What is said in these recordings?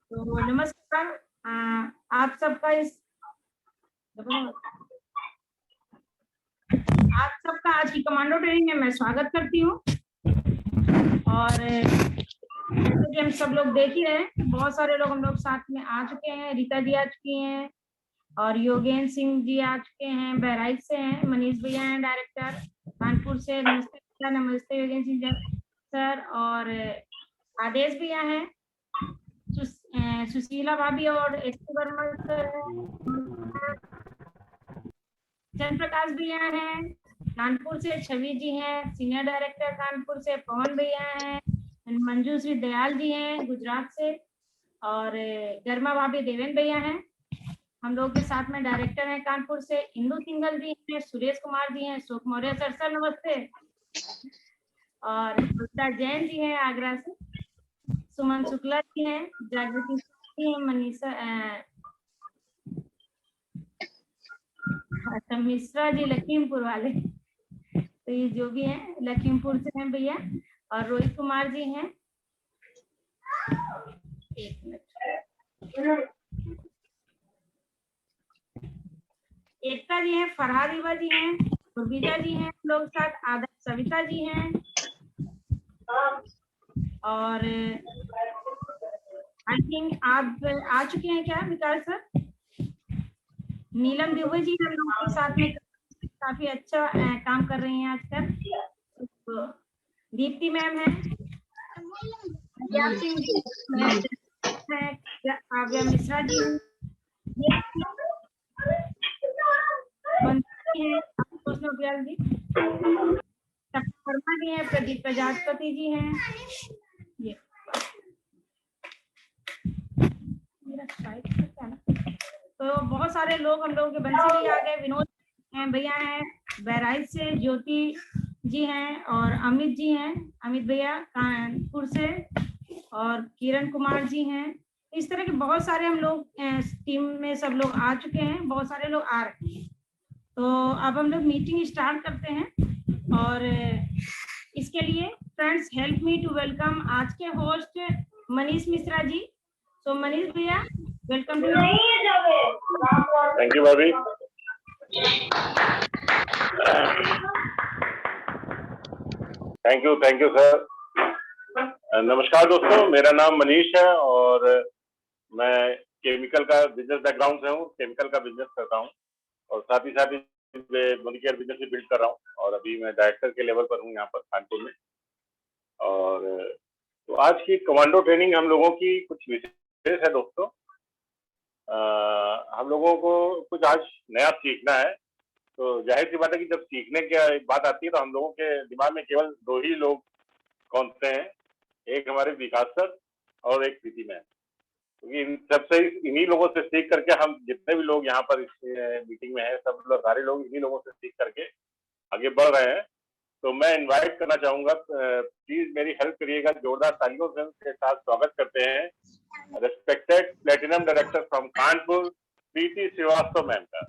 तो नमस्कार, आप सबका आज की कमांडो ट्रेनिंग में मैं स्वागत करती हूँ। और जैसे कि हम सब लोग देख ही रहे हैं, बहुत सारे लोग हम लोग साथ में आ चुके हैं। रीता जी आ चुकी हैं और योगेंद्र सिंह जी आ चुके हैं, बहराइच से हैं। मनीष भैया हैं डायरेक्टर कानपुर से। नमस्ते भैया, नमस्ते योगेंद्र सिंह सर। और आदेश भैया हैं, सुशीला भाभी और एसपी वर्मा सर हैं, चंद्र प्रकाश भैया हैं कानपुर से, छवि जी हैं सीनियर डायरेक्टर कानपुर से, पवन भैया हैं, मंजू श्री दयाल जी हैं गुजरात से, और गर्मा भाभी देवेंद्र भैया हैं। हम लोग के साथ में डायरेक्टर हैं कानपुर से, इंदु सिंगल जी हैं, सुरेश कुमार जी हैं, सुख मौर्य सर, सर नमस्ते। और जैन जी हैं आगरा से, सुमन शुक्ला जी हैं, जागृति जी हैं, मनीषा अच्छा मिश्रा जी लखीमपुर वाले, तो ये जो भी हैं लखीमपुर से हैं भैया। और रोहित कुमार जी हैं, एक मिनट, एकता जी हैं, फरहाद इबा जी हैं, गुरबीजा जी हैं लोग साथ, आदर्श सविता जी हैं, और आई थिंक आप आ चुके हैं क्या विकास सर? नीलम दुबे जी हम लोग के साथ में काफी अच्छा काम कर रही हैं आजकल। तो दीप्ति मैम है, सिंह जी है, काव्या मिश्रा जी है, जी शर्मा जी हैं, प्रदीप प्रजापति जी हैं, ये तो बहुत सारे लोग हम लोगों के बंसी भी आ गए। विनोद भैया हैं बहराइच से, ज्योति जी हैं और अमित जी हैं, अमित भैया कानपुर से, और किरण कुमार जी हैं। इस तरह के बहुत सारे हम लोग टीम में सब लोग आ चुके हैं, बहुत सारे लोग आ रहे हैं। तो अब हम लोग मीटिंग स्टार्ट करते हैं। और इसके लिए friends help me to welcome आज के होस्ट मनीष मिश्रा जी। तो मनीष भैया वेलकम टू। थैंक यू भाभी। Thank you sir. नमस्कार दोस्तों, मेरा नाम मनीष है और मैं केमिकल का बिजनेस बैकग्राउंड से हूँ, केमिकल का बिजनेस करता हूँ और साथ ही मॉलिक्यूलर बिजनेस भी बिल्ड कर रहा हूँ। और अभी मैं डायरेक्टर के लेवल पर हूँ यहाँ पर कानपुर में। और तो आज की कमांडो ट्रेनिंग हम लोगों की कुछ विशेष है दोस्तों। हम लोगों को कुछ आज नया सीखना है। तो जाहिर सी बात है कि जब सीखने की बात आती है तो हम लोगों के दिमाग में केवल दो ही लोग कौन से हैं, एक हमारे विकास सर और एक प्रीति मैम। क्योंकि इन सबसे इन्हीं लोगों से सीख करके हम जितने भी लोग यहाँ पर इस मीटिंग में हैं, सब लोग सारे लोग इन्हीं लोगों से सीख करके आगे बढ़ रहे हैं। तो मैं इनवाइट करना चाहूंगा, प्लीज मेरी हेल्प करिएगा, जोरदार तालियों के साथ स्वागत करते हैं respected platinum director from Kanpur Preeti Shrivastava ma'am का।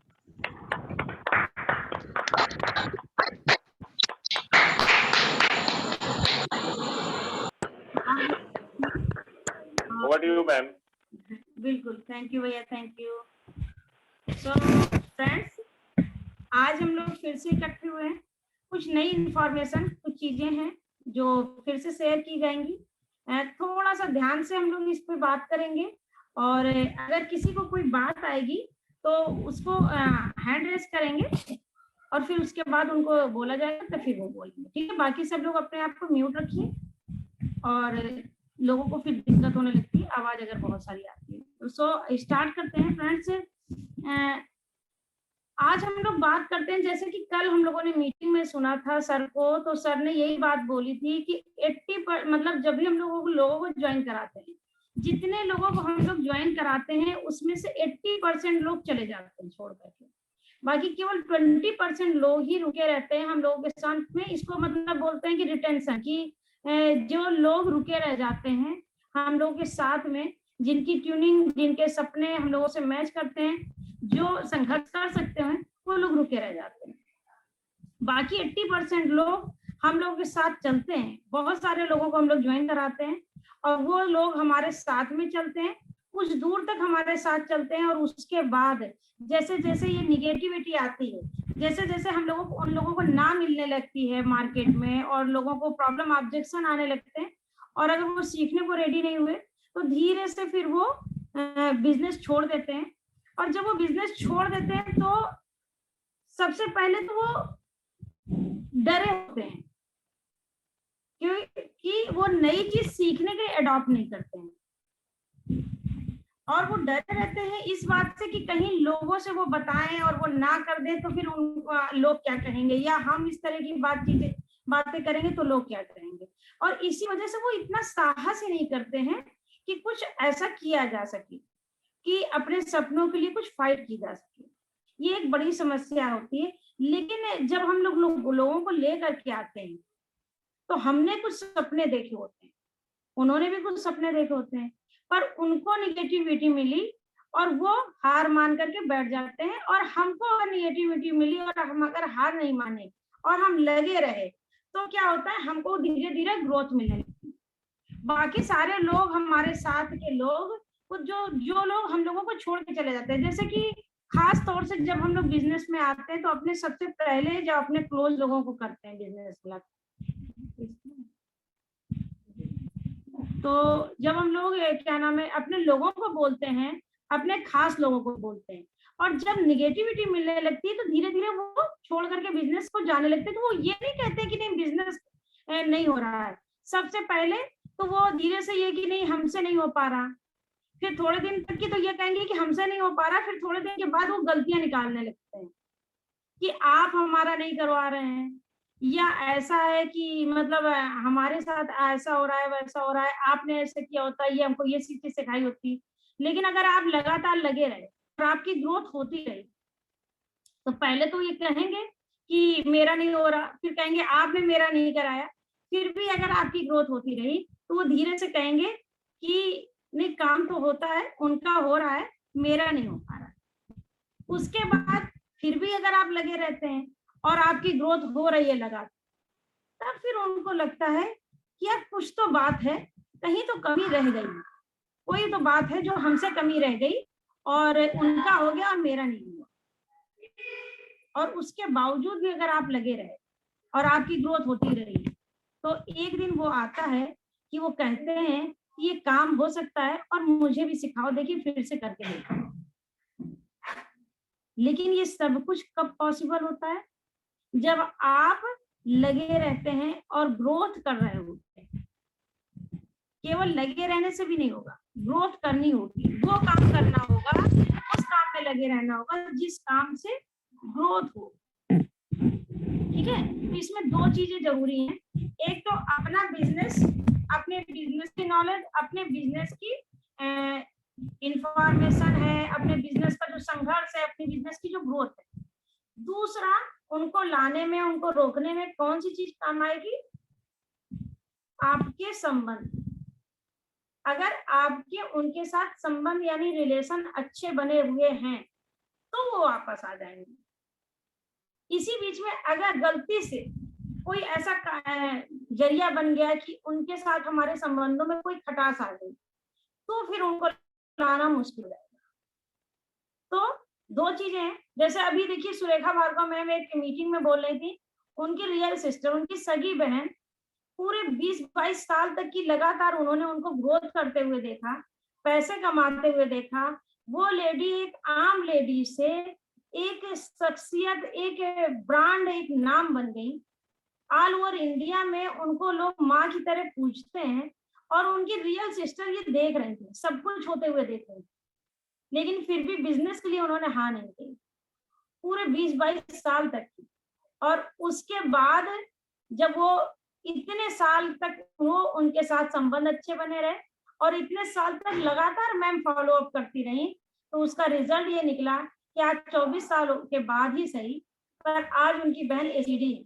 Over to you, ma'am. बिल्कुल, थैंक यू भैया, थैंक यू। सो फ्रेंड्स, आज हम लोग फिर से इकट्ठे हुए हैं। कुछ नई इंफॉर्मेशन, कुछ चीजें हैं जो फिर से शेयर की जाएंगी। थोड़ा सा ध्यान से हम लोग इस पे बात करेंगे और अगर किसी को कोई बात आएगी तो उसको हैंड रेस करेंगे और फिर उसके बाद उनको बोला जाएगा तो फिर वो बोलेंगे, ठीक है? बाकी सब लोग अपने आप को म्यूट रखिए और लोगों को फिर दिक्कत होने लगती है, आवाज अगर बहुत सारी आती है। तो सो स्टार्ट करते हैं फ्रेंड्स। आज हम लोग बात करते हैं, जैसे कि कल हम लोगों ने मीटिंग में सुना था सर को, तो सर ने यही बात बोली थी कि 80 मतलब जब भी हम लोगों को ज्वाइन कराते हैं, जितने लोगों को हम लोग ज्वाइन कराते हैं उसमें से 80% लोग चले जाते हैं छोड़ करके, बाकी केवल 20% लोग ही रुके रहते हैं हम लोगों के साथ में। इसको मतलब बोलते हैं कि रिटेंशन, की जो लोग रुके रह जाते हैं हम लोगों के साथ में, जिनकी ट्यूनिंग, जिनके सपने हम लोगों से मैच करते हैं, जो संघर्ष कर सकते हैं, वो लोग रुके रह जाते हैं। बाकी 80% लोग हम लोग के साथ चलते हैं, बहुत सारे लोगों को हम लोग ज्वाइन कराते हैं और वो लोग हमारे साथ में चलते हैं, कुछ दूर तक हमारे साथ चलते हैं। और उसके बाद जैसे जैसे ये निगेटिविटी आती है, जैसे जैसे हम लोगों को उन लोगों को ना मिलने लगती है मार्केट में और लोगों को प्रॉब्लम ऑब्जेक्शन आने लगते हैं, और अगर वो सीखने को रेडी नहीं हुए तो धीरे से फिर वो बिजनेस छोड़ देते हैं। और जब वो बिजनेस छोड़ देते हैं तो सबसे पहले तो वो डरे होते हैं, क्योंकि वो नई चीज सीखने के अडॉप्ट नहीं करते हैं, और वो डरे रहते हैं इस बात से कि कहीं लोगों से वो बताएं और वो ना कर दें तो फिर उन लोग क्या कहेंगे, या हम इस तरह की बातें करेंगे तो लोग क्या कहेंगे। और इसी वजह से वो इतना साहस ही नहीं करते हैं कि कुछ ऐसा किया जा सके कि अपने सपनों के लिए कुछ फाइट की जा सके। ये एक बड़ी समस्या होती है। लेकिन जब हम लोगों को लेकर के आते हैं तो हमने कुछ सपने देखे होते हैं, उन्होंने भी कुछ सपने देखे होते हैं, पर उनको निगेटिविटी मिली और वो हार मान करके बैठ जाते हैं। और हमको अगर निगेटिविटी मिली और हम अगर हार नहीं माने और हम लगे रहे तो क्या होता है, हमको धीरे धीरे ग्रोथ मिलने लगती है। बाकी सारे लोग, हमारे साथ के लोग, वो जो लोग हम लोगों को छोड़ के चले जाते हैं, जैसे कि खास तौर से जब हम लोग बिजनेस में आते हैं तो अपने सबसे पहले जो अपने क्लोज लोगों को करते हैं बिजनेस क्लब। तो जब हम लोग क्या नाम है अपने लोगों को बोलते हैं, अपने खास लोगों को बोलते हैं, और जब निगेटिविटी मिलने लगती है तो धीरे धीरे वो छोड़ करके बिजनेस को जाने लगते हैं। तो वो ये नहीं कहते कि नहीं बिजनेस नहीं हो रहा है, सबसे पहले तो वो धीरे से ये कि नहीं हमसे नहीं हो पा रहा, फिर थोड़े दिन तक की तो ये कहेंगे कि हमसे नहीं हो पा रहा, फिर थोड़े दिन के बाद वो गलतियां निकालने लगते हैं कि आप हमारा नहीं करवा रहे हैं, या ऐसा है कि मतलब हमारे साथ ऐसा हो रहा है वैसा हो रहा है, आपने ऐसे किया होता, ये हमको ये चीज सिखाई होती। लेकिन अगर आप लगातार लगे रहे और आपकी ग्रोथ होती रही तो पहले तो ये कहेंगे कि मेरा नहीं हो रहा, फिर कहेंगे आपने मेरा नहीं कराया, फिर भी अगर आपकी ग्रोथ होती रही तो वो धीरे से कहेंगे कि नहीं काम तो होता है, उनका हो रहा है, मेरा नहीं हो पा रहा। उसके बाद फिर भी अगर आप लगे रहते हैं और आपकी ग्रोथ हो रही है लगातार, तब फिर उनको लगता है कि यार कुछ तो बात है, कहीं तो कमी रह गई, कोई तो बात है जो हमसे कमी रह गई और उनका हो गया और मेरा नहीं हुआ। और उसके बावजूद भी अगर आप लगे रहे और आपकी ग्रोथ होती रही तो एक दिन वो आता है कि वो कहते हैं कि ये काम हो सकता है और मुझे भी सिखाओ, देखिए फिर से करके देखो। लेकिन ये सब कुछ कब पॉसिबल होता है, जब आप लगे रहते हैं और ग्रोथ कर रहे होते हैं। केवल लगे रहने से भी नहीं होगा, ग्रोथ करनी होगी, वो काम करना होगा, उस काम में लगे रहना होगा जिस काम से ग्रोथ हो। ठीक है, तो इसमें दो चीजें जरूरी हैं, एक तो अपना बिजनेस, अपने बिजनेस की नॉलेज, अपने बिजनेस की इंफॉर्मेशन है, अपने बिजनेस का जो संघर्ष है, अपने बिजनेस की जो ग्रोथ है। दूसरा, उनको लाने में, उनको रोकने में कौन सी चीज काम आएगी, आपके संबंध। अगर आपके उनके साथ संबंध यानी रिलेशन अच्छे बने हुए हैं तो वो वापस आ जाएंगे। इसी बीच में अगर गलती से कोई ऐसा जरिया बन गया कि उनके साथ हमारे संबंधों में कोई खटास आ गई तो फिर उनको लाना मुश्किल है। तो दो चीजें हैं, जैसे अभी देखिए सुरेखा भार्गव मैम एक मीटिंग में बोल रही थी, उनकी रियल सिस्टर, उनकी सगी बहन पूरे 20-22 साल तक की लगातार उन्होंने उनको ग्रोथ करते हुए देखा, पैसे कमाते हुए देखा। वो लेडी एक आम लेडी से एक शख्सियत, एक ब्रांड, एक नाम बन गई। ऑल ओवर इंडिया में उनको लोग माँ की तरह पूछते हैं और उनकी रियल सिस्टर ये देख रहे थे, सब कुछ होते हुए देख रहे थे, लेकिन फिर भी बिजनेस के लिए उन्होंने हाँ नहीं की पूरे 20-22 साल तक की। और उसके बाद जब वो इतने साल तक वो उनके साथ संबंध अच्छे बने रहे और इतने साल तक लगातार मैम फॉलो अप करती रही, तो उसका रिजल्ट ये निकला कि आज 24 साल के बाद ही सही, पर आज उनकी बहन एसीडी है।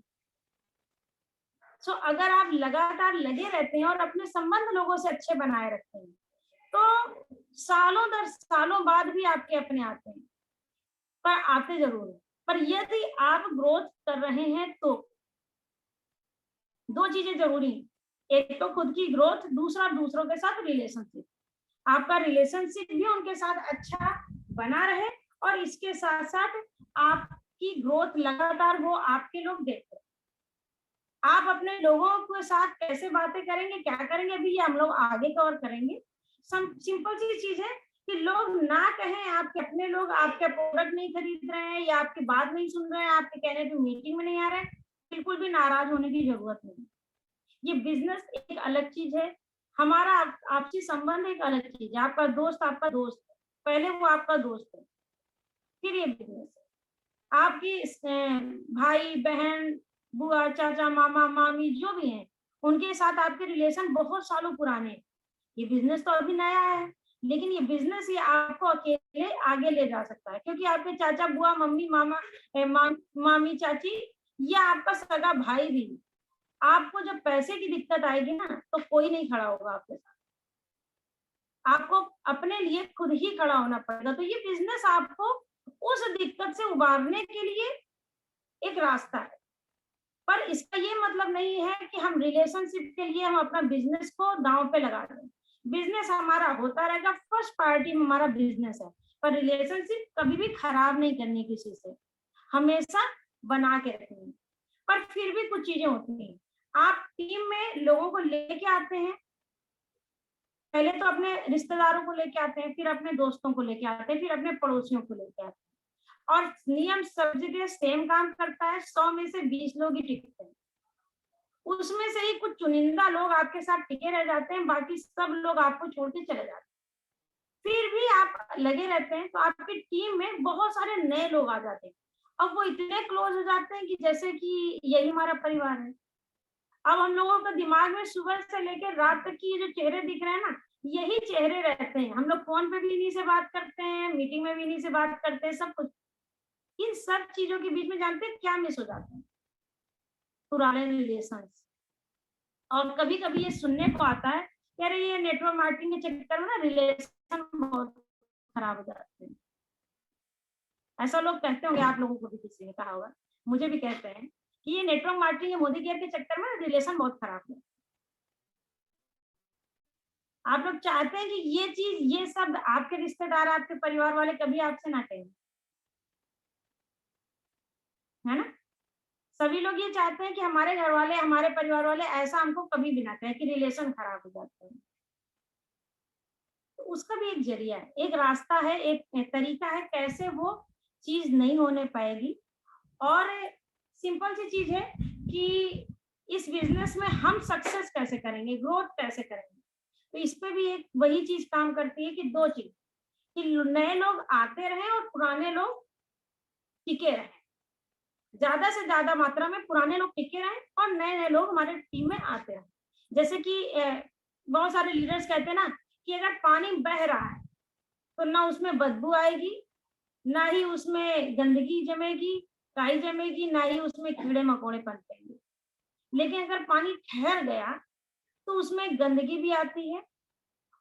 सो अगर आप लगातार लगे रहते हैं और अपने संबंध लोगों से अच्छे बनाए रखते हैं तो सालों दर सालों बाद भी आपके अपने आते हैं, पर आते जरूर है, पर यदि आप ग्रोथ कर रहे हैं तो दो चीजें जरूरी हैं, एक तो खुद की ग्रोथ, दूसरा दूसरों के साथ रिलेशनशिप। आपका रिलेशनशिप भी उनके साथ अच्छा बना रहे और इसके साथ साथ आपकी ग्रोथ लगातार वो आपके लोग देखते हैं। आप अपने लोगों के साथ कैसे बातें करेंगे, क्या करेंगे, अभी ये हम लोग आगे कवर करेंगे। सिंपल सी चीज है कि लोग ना कहें, आपके अपने लोग आपके प्रोडक्ट नहीं खरीद रहे हैं या आपकी बात नहीं सुन रहे हैं, आपके कहने पे मीटिंग में नहीं आ रहे हैं, बिल्कुल भी नाराज होने की जरूरत नहीं। ये बिजनेस एक अलग चीज है, हमारा आपसी संबंध एक अलग चीज है। आपका दोस्त है, पहले वो आपका दोस्त है, फिर ये बिजनेस है। आपकी भाई बहन, बुआ चाचा मामा मामी जो भी हैं, उनके साथ आपके रिलेशन बहुत सालों पुराने हैं। ये बिजनेस तो अभी नया है, लेकिन ये बिजनेस ये आपको अकेले आगे ले जा सकता है, क्योंकि आपके चाचा बुआ मम्मी मामा मामी चाची, ये आपका सगा भाई भी। आपको जब पैसे की दिक्कत आएगी ना, तो कोई नहीं खड़ा होगा आपके साथ, आपको अपने लिए खुद ही खड़ा होना पड़ेगा। तो ये बिजनेस आपको उस दिक्कत से उबारने के लिए एक रास्ता है, पर इसका ये मतलब नहीं है कि हम रिलेशनशिप के लिए हम अपना बिजनेस को दांव पे लगा दें। बिजनेस हमारा होता रहेगा, फर्स्ट प्रायोरिटी में हमारा बिजनेस है, पर रिलेशनशिप कभी भी खराब नहीं करनी किसी से, हमेशा बना के रखनी। पर फिर भी कुछ चीजें होती हैं, आप टीम में लोगों को लेके आते हैं, पहले तो अपने रिश्तेदारों को लेके आते हैं, फिर अपने दोस्तों को लेके आते हैं, फिर अपने पड़ोसियों को लेके आते हैं, और नियम सब जगह सेम काम करता है, 100 में से 20 लोग ही टिकते हैं। उसमें से ही कुछ चुनिंदा लोग आपके साथ टिके रह जाते हैं, बाकी सब लोग आपको छोड़ के चले जाते हैं। फिर भी आप लगे रहते हैं, तो आपकी टीम में बहुत सारे नए लोग आ जाते हैं। अब वो इतने क्लोज हो जाते हैं कि जैसे कि यही हमारा परिवार है। अब हम लोगों का दिमाग में सुबह से लेकर रात तक की ये जो चेहरे दिख रहे हैं ना, यही चेहरे रहते हैं। हम लोग फोन पे भी इन्हीं से बात करते हैं, मीटिंग में भी इन्हीं से बात करते हैं, सब कुछ। इन सब चीजों के बीच में जानते हैं क्या मिस हो जाता है? पुराने रिलेशन। और कभी कभी ये सुनने को आता है कि अरे ये नेटवर्क मार्केटिंग के चक्कर में ना रिलेशन बहुत खराब हो जाते हैं। ऐसा लोग कहते होंगे, आप लोगों को भी किसी ने कहा होगा, मुझे भी कहते हैं कि ये नेटवर्क मार्केटिंग मोदी केयर के चक्कर में रिलेशन बहुत खराब है। आप लोग चाहते हैं कि ये चीज, ये सब आपके रिश्तेदार, आपके परिवार वाले कभी आपसे ना कहें, है ना? सभी लोग ये चाहते हैं कि हमारे घर वाले, हमारे परिवार वाले ऐसा हमको कभी भी ना कहें कि रिलेशन खराब हो जाते हैं। तो उसका भी एक जरिया है, एक रास्ता है, एक तरीका है कैसे वो चीज नहीं होने पाएगी। और सिंपल सी चीज है कि इस बिजनेस में हम सक्सेस कैसे करेंगे, ग्रोथ कैसे करेंगे। तो इस पे भी एक वही चीज काम करती है कि दो चीज, कि नए लोग आते रहे और पुराने लोग टिके रहे, ज्यादा से ज्यादा मात्रा में पुराने लोग टिके रहे और नए नए लोग हमारे टीम में आते रहे। जैसे कि बहुत सारे लीडर्स कहते हैं ना कि अगर पानी बह रहा है तो ना उसमें बदबू आएगी, ना ही उसमें गंदगी जमेगी, काई जमेगी, ना ही उसमें कीड़े मकोड़े पनपेंगे। लेकिन अगर पानी ठहर गया तो उसमें गंदगी भी आती है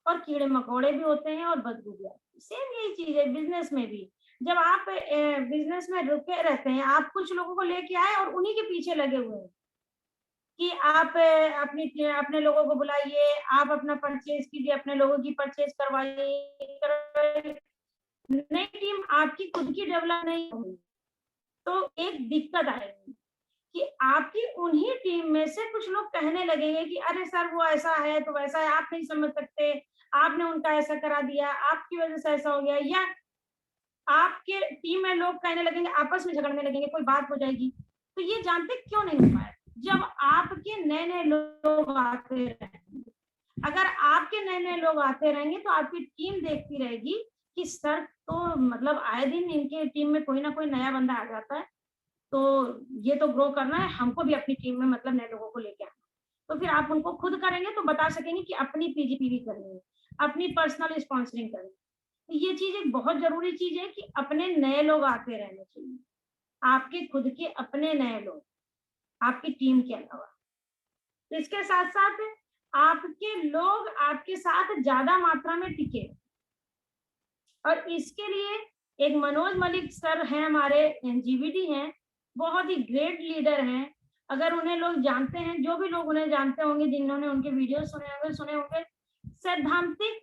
और कीड़े मकोड़े भी होते हैं और बदबू भी आती है। सेम यही चीज है बिजनेस में भी। जब आप बिजनेस में रुके रहते हैं, आप कुछ लोगों को लेके आए और उन्हीं के पीछे लगे हुए हैं कि आप अपने लोगों को बुलाइए, आप अपना परचेज कीजिए, अपने लोगों की परचेज करवाइए, नई टीम आपकी खुद की डेवलप नहीं होगी तो एक दिक्कत आएगी कि आपकी उन्हीं टीम में से कुछ लोग कहने लगेंगे कि अरे सर वो ऐसा है तो वैसा है, आप नहीं समझ सकते, आपने उनका ऐसा करा दिया, आपकी वजह से ऐसा हो गया। या आपके टीम में लोग कहने लगेंगे, आपस में झगड़ने लगेंगे, कोई बात हो जाएगी। तो ये जानते क्यों नहीं हो पाया? जब आपके नए नए लोग आते रहेंगे, अगर आपके नए नए लोग आते रहेंगे तो आपकी टीम देखती रहेगी कि सर तो मतलब आए दिन इनके टीम में कोई ना कोई नया बंदा आ जाता है, तो ये तो ग्रो करना है, हमको भी अपनी टीम में मतलब नए लोगों को लेके आना। तो फिर आप उनको खुद करेंगे तो बता सकेंगे कि अपनी पीजीपीवी करनी है, अपनी पर्सनल स्पॉन्सरिंग करनी है। तो ये चीज एक बहुत जरूरी चीज है कि अपने नए लोग आते रहने चाहिए, आपके खुद के अपने नए लोग, आपकी टीम के अलावा। तो इसके साथ साथ आपके लोग आपके साथ ज्यादा मात्रा में टिके, और इसके लिए एक मनोज मलिक सर हैं, हमारे जीबीडी हैं, बहुत ही ग्रेट लीडर हैं। अगर उन्हें लोग जानते हैं, जो भी लोग उन्हें जानते होंगे, जिन्होंने उनके वीडियो सुने होंगे, सैद्धांतिक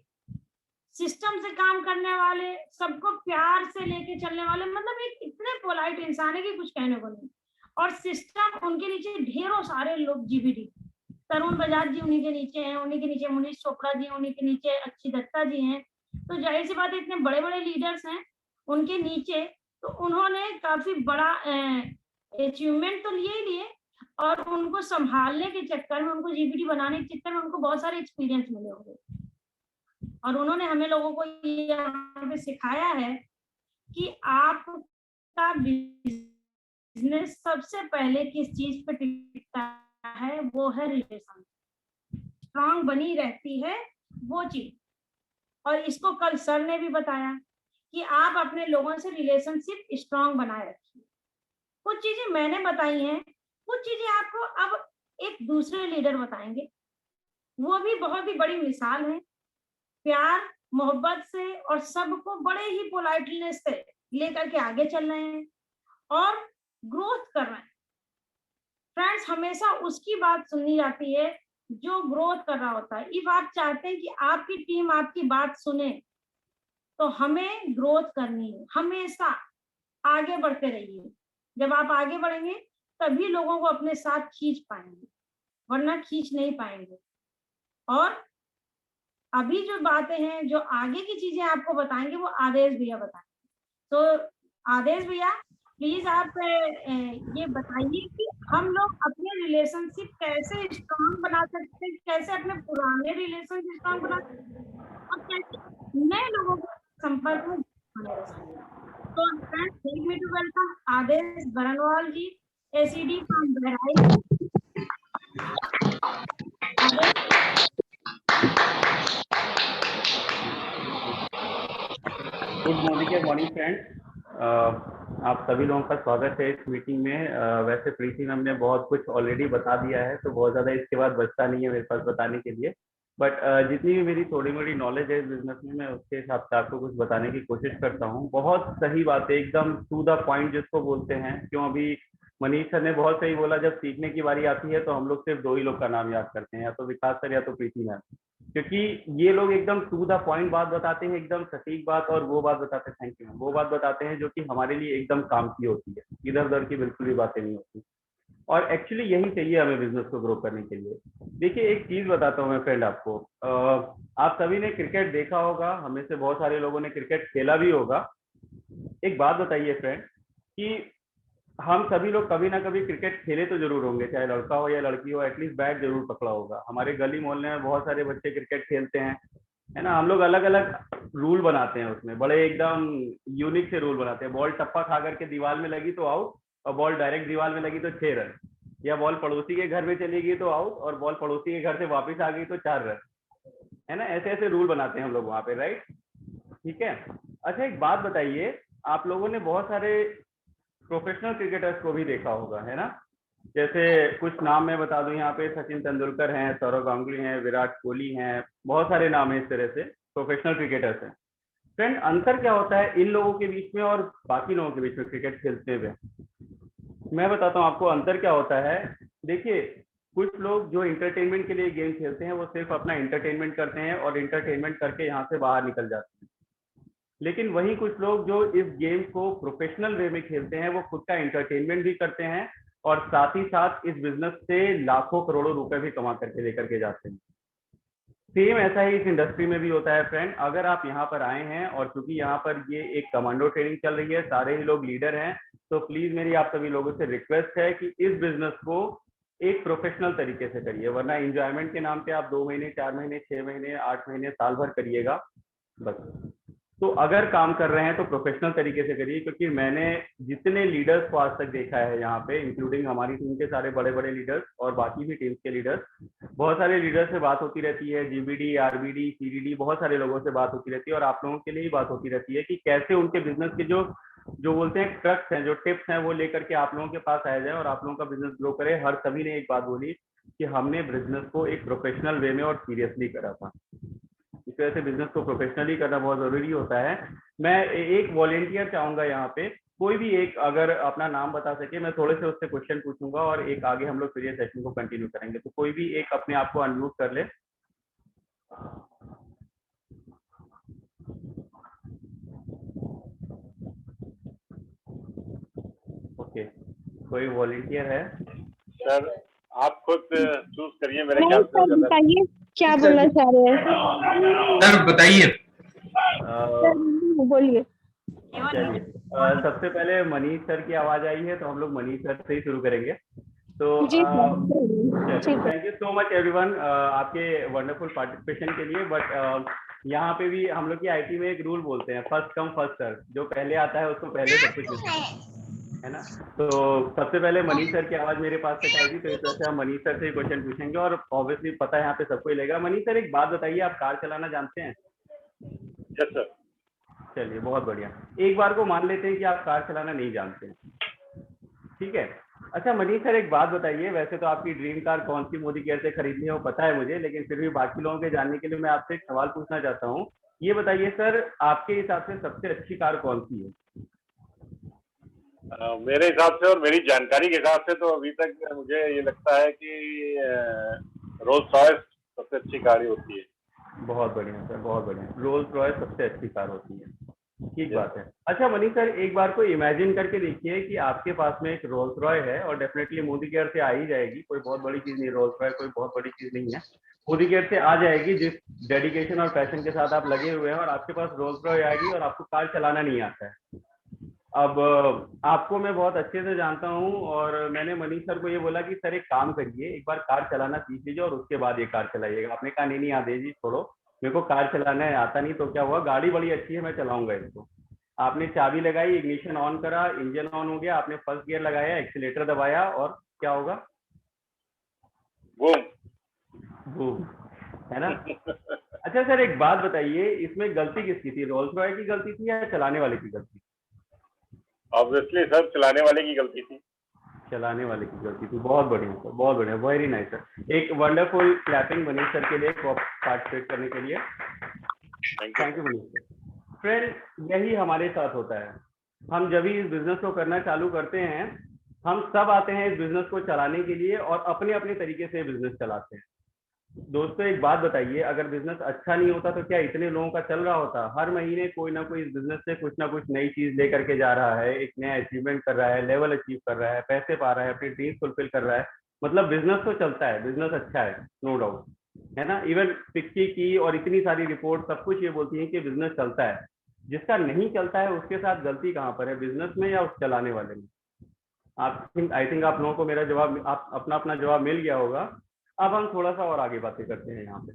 सिस्टम से काम करने वाले, सबको प्यार से लेके चलने वाले, मतलब एक इतने पोलाइट इंसान है कि कुछ कहने को नहीं। और सिस्टम उनके नीचे ढेरों सारे लोग, जीबीडी तरुण बजाज जी उन्हीं के नीचे हैं, उन्हीं के नीचे मुनीष चोपड़ा जी, उन्हीं के नीचे अक्षय दत्ता जी हैं। तो जाहिर सी बात है, इतने बड़े बड़े लीडर्स हैं उनके नीचे, तो उन्होंने काफी बड़ा अचीवमेंट तो लिए ही लिए, और उनको संभालने के चक्कर में, उनको जीबीडी बनाने के चक्कर में उनको बहुत सारे एक्सपीरियंस मिले होंगे। और उन्होंने हमें लोगों को यहाँ पे सिखाया है कि आपका बिजनेस सबसे पहले किस चीज पे टिकता है, वो है रिलेशन। स्ट्रांग बनी रहती है वो चीज। और इसको कल सर ने भी बताया कि आप अपने लोगों से रिलेशनशिप स्ट्रांग बनाए रखिए। कुछ चीजें मैंने बताई हैं, कुछ चीजें आपको अब एक दूसरे लीडर बताएंगे, वो भी बहुत ही बड़ी मिसाल है। प्यार मोहब्बत से और सबको बड़े ही पोलाइटनेस से लेकर के आगे चल रहे हैं और ग्रोथ कर रहे हैं। फ्रेंड्स, हमेशा उसकी बात सुननी जाती है जो ग्रोथ कर रहा होता है। इफ आप चाहते हैं कि आपकी टीम आपकी बात सुने, तो हमें ग्रोथ करनी है, हमेशा आगे बढ़ते रहिए। जब आप आगे बढ़ेंगे तभी लोगों को अपने साथ खींच पाएंगे, वरना खींच नहीं पाएंगे। और अभी जो बातें हैं, जो आगे की चीजें आपको बताएंगे, वो आदेश भैया बताएंगे। तो आदेश भैया प्लीज आप ये बताइए कि हम लोग अपने रिलेशनशिप कैसे स्ट्रांग बना सकते हैं, कैसे अपने पुराने रिलेशनशिप स्ट्रांग बना सकते हैं, और कैसे नए लोगों के संपर्क में बने रह सकते हैं। तो friends, let me to welcome Aadesh Barnwal ji, ACD from Bahraich. Good morning friends, आप सभी लोगों का स्वागत है इस मीटिंग में। वैसे प्रीति मैम ने बहुत कुछ ऑलरेडी बता दिया है, तो बहुत ज़्यादा इसके बाद बचता नहीं है मेरे पास बताने के लिए। बट जितनी भी मेरी थोड़ी मोड़ी नॉलेज है इस बिजनेस में, मैं उसके हिसाब से आपको कुछ बताने की कोशिश करता हूँ। बहुत सही बात है, एकदम टू द पॉइंट जिसको बोलते हैं। क्यों, अभी मनीष सर ने बहुत सही बोला, जब सीखने की बारी आती है तो हम लोग सिर्फ 2 ही लोग का नाम याद करते हैं, या तो विकास सर या तो प्रीति मैम, क्योंकि ये लोग एकदम टू द पॉइंट बात बताते हैं, एकदम सटीक बात, और वो बात बताते हैं, थैंक यू, वो बात बताते हैं जो कि हमारे लिए एकदम काम की होती है। इधर उधर की बिल्कुल भी बातें नहीं होती, और एक्चुअली यही चाहिए हमें बिजनेस को ग्रो करने के लिए। देखिए, एक चीज बताता हूँ मैं फ्रेंड आपको, आप सभी ने क्रिकेट देखा होगा, हमें से बहुत सारे लोगों ने क्रिकेट खेला भी होगा। एक बात बताइए फ्रेंड, कि हम सभी लोग कभी ना कभी क्रिकेट खेले तो जरूर होंगे, चाहे लड़का हो या लड़की हो, एटलीस्ट बैट जरूर पकड़ा होगा। हमारे गली मोहल्ले में बहुत सारे बच्चे क्रिकेट खेलते हैं, है ना। हम लोग अलग अलग रूल बनाते हैं उसमें, बड़े एकदम यूनिक से रूल बनाते हैं। बॉल टप्पा खा करके दीवार में लगी तो आउट, और बॉल डायरेक्ट दीवार में लगी तो 6 रन, या बॉल पड़ोसी के घर में चली गई तो आउट, और बॉल पड़ोसी के घर से वापस आ गई तो 4 रन, है ना। ऐसे ऐसे रूल बनाते हैं हम लोग वहाँ पे, राइट, ठीक है। अच्छा, एक बात बताइए, आप लोगों ने बहुत सारे प्रोफेशनल क्रिकेटर्स को भी देखा होगा, है ना। जैसे कुछ नाम मैं बता दूं यहाँ पे, सचिन तेंदुलकर हैं, सौरव गांगुली हैं, विराट कोहली हैं, बहुत सारे नाम है इस तरह से प्रोफेशनल क्रिकेटर्स हैं। फ्रेंड, अंतर क्या होता है इन लोगों के बीच में और बाकी लोगों के बीच में क्रिकेट खेलते हुए? मैं बताता हूँ आपको अंतर क्या होता है। देखिए, कुछ लोग जो इंटरटेनमेंट के लिए गेम खेलते हैं, वो सिर्फ अपना इंटरटेनमेंट करते हैं और इंटरटेनमेंट करके यहाँ से बाहर निकल जाते हैं। लेकिन वही कुछ लोग जो इस गेम को प्रोफेशनल वे में खेलते हैं, वो खुद का एंटरटेनमेंट भी करते हैं और साथ ही साथ इस बिजनेस से लाखों करोड़ों रुपए भी कमा करके लेकर के जाते हैं। सेम ऐसा ही इस इंडस्ट्री में भी होता है फ्रेंड। अगर आप यहाँ पर आए हैं, और क्योंकि यहाँ पर ये एक कमांडो ट्रेनिंग चल रही है, सारे ही लोग लीडर हैं, तो प्लीज मेरी आप सभी लोगों से रिक्वेस्ट है कि इस बिजनेस को एक प्रोफेशनल तरीके से करिए, वरना एंजॉयमेंट के नाम पे आप 2 महीने, 4 महीने, 6 महीने, 8 महीने, साल भर करिएगा बस। तो अगर काम कर रहे हैं तो प्रोफेशनल तरीके से करिए, क्योंकि मैंने जितने लीडर्स को आज तक देखा है यहाँ पे, इंक्लूडिंग हमारी टीम के सारे बड़े बड़े लीडर्स और बाकी भी टीम्स के लीडर्स, बहुत सारे लीडर्स से बात होती रहती है, जीबीडी, आरबीडी, सीडीडी, बहुत सारे लोगों से बात होती रहती है, और आप लोगों के लिए ही बात होती रहती है कि कैसे उनके बिजनेस के जो बोलते हैं ट्रक्स हैं, जो टिप्स हैं, वो लेकर के आप लोगों के पास आया जाए और आप लोगों का बिजनेस ग्रो करे। हर सभी ने एक बात बोली कि हमने बिजनेस को एक प्रोफेशनल वे में और सीरियसली करा था। इसकी वजह से बिजनेस को प्रोफेशनली करना बहुत जरूरी होता है। मैं एक वॉलेंटियर चाहूंगा यहाँ पे, कोई भी एक अगर अपना नाम बता सके, मैं थोड़े से उससे क्वेश्चन पूछूंगा और एक आगे हम लोग फिर ये सेशन को कंटिन्यू करेंगे। तो कोई भी एक अपने आप को अनम्यूट कर ले। ओके, कोई वॉलेंटियर है? सर आप खुद चूज करिए, मेरे नहीं ख्याल सर, से बताइए क्या बोलना चाह रहे हैं। सर बताइए। सर बोलिए। चलिए, सबसे पहले मनीष सर की आवाज आई है तो हम लोग मनीष सर से ही शुरू करेंगे। तो जी सर, ठीक है। Thank you so much everyone आपके वंडरफुल पार्टिसिपेशन के लिए। बट यहाँ पे भी हम लोग की आईटी में एक रूल बोलते हैं, फर्स्ट कम फर्स्ट सर्व, जो पहले आता है उसको पहले सब कुछ मिलता है ना। तो सबसे पहले मनीष सर की आवाज मेरे पास तक आएगी, तो इस वजह से हम मनीष सर से क्वेश्चन पूछेंगे और ऑब्वियसली पता है यहाँ पे सबको ही लेगा। मनीष सर एक बात बताइए, आप कार चलाना जानते हैं? Yes sir. चलिए बहुत बढ़िया। एक बार को मान लेते हैं कि आप कार चलाना नहीं जानते हैं, ठीक है। अच्छा मनीष सर एक बात बताइए, वैसे तो आपकी ड्रीम कार कौन सी मोदी केयर से खरीदनी है वो पता है मुझे, लेकिन फिर भी बाकी लोगों के जानने के लिए मैं आपसे एक सवाल पूछना चाहता हूँ। ये बताइए सर, आपके हिसाब से सबसे अच्छी कार कौन सी है? मेरे हिसाब से और मेरी जानकारी के हिसाब से तो अभी तक मुझे ये लगता है कि रोल्स रॉयस सबसे अच्छी गाड़ी होती है। बहुत बढ़िया सर, बहुत बढ़िया। रोल्स रॉयस सबसे अच्छी कार होती है, ठीक बात है। अच्छा मनीष सर एक बार को इमेजिन करके देखिए कि आपके पास में एक रोल्स रॉय है और डेफिनेटली मोदी केयर से आ ही जाएगी, कोई बहुत बड़ी चीज नहीं, रोल्स रॉय कोई बहुत बड़ी चीज नहीं है, मोदी केयर से आ जाएगी। जिस डेडिकेशन और पैशन के साथ आप लगे हुए हैं और आपके पास रोल्स रॉय आएगी और आपको कार चलाना नहीं आता है। अब आपको मैं बहुत अच्छे से जानता हूं और मैंने मनीष सर को ये बोला कि सर एक काम करिए, एक बार कार चलाना सीख लीजिए और उसके बाद ये कार चलाइएगा। आपने कहा नहीं आदे जी छोड़ो, मेरे को कार चलाना आता नहीं। तो क्या हुआ, गाड़ी बड़ी अच्छी है, मैं चलाऊंगा इसको। आपने चाबी लगाई, इग्निशन ऑन करा, इंजन ऑन हो गया, आपने फर्स्ट गियर लगाया, एक्सीलेटर दबाया और क्या होगा? बूम बूम, है ना। अच्छा सर एक बात बताइए, इसमें गलती किसकी थी, रोल्स रॉय की गलती थी या चलाने वाले की गलती? ऑब्वियसली सर चलाने वाले की गलती थी। चलाने वाले की गलती थी। बहुत बढ़िया सर, बहुत बढ़िया, वेरी नाइस सर। एक वंडरफुल क्लैपिंग मनीष सर के लिए पार्टिसिपेट करने के लिए। Thank you Manish sir. Friend यही हमारे साथ होता है, हम जब भी इस बिजनेस को करना चालू करते हैं हम सब आते हैं इस बिजनेस को चलाने के लिए और अपने अपने तरीके से बिजनेस चलाते हैं। दोस्तों एक बात बताइए, अगर बिजनेस अच्छा नहीं होता तो क्या इतने लोगों का चल रहा होता? हर महीने कोई ना कोई इस बिजनेस से कुछ ना कुछ नई चीज लेकर के जा रहा है, एक नया अचीवमेंट कर रहा है, लेवल अचीव कर रहा है, पैसे पा रहा है, अपनी ड्रीम फुलफिल कर रहा है। मतलब बिजनेस तो चलता है, बिजनेस अच्छा है, नो डाउट, है ना। इवन फिक्की की और इतनी सारी रिपोर्ट सब कुछ ये बोलती है कि बिजनेस चलता है। जिसका नहीं चलता है उसके साथ गलती कहाँ पर है, बिजनेस में या उस चलाने वाले में? आई थिंक आप लोगों को मेरा जवाब, आप अपना जवाब मिल गया होगा। अब हम थोड़ा सा और आगे बातें करते हैं यहाँ पे।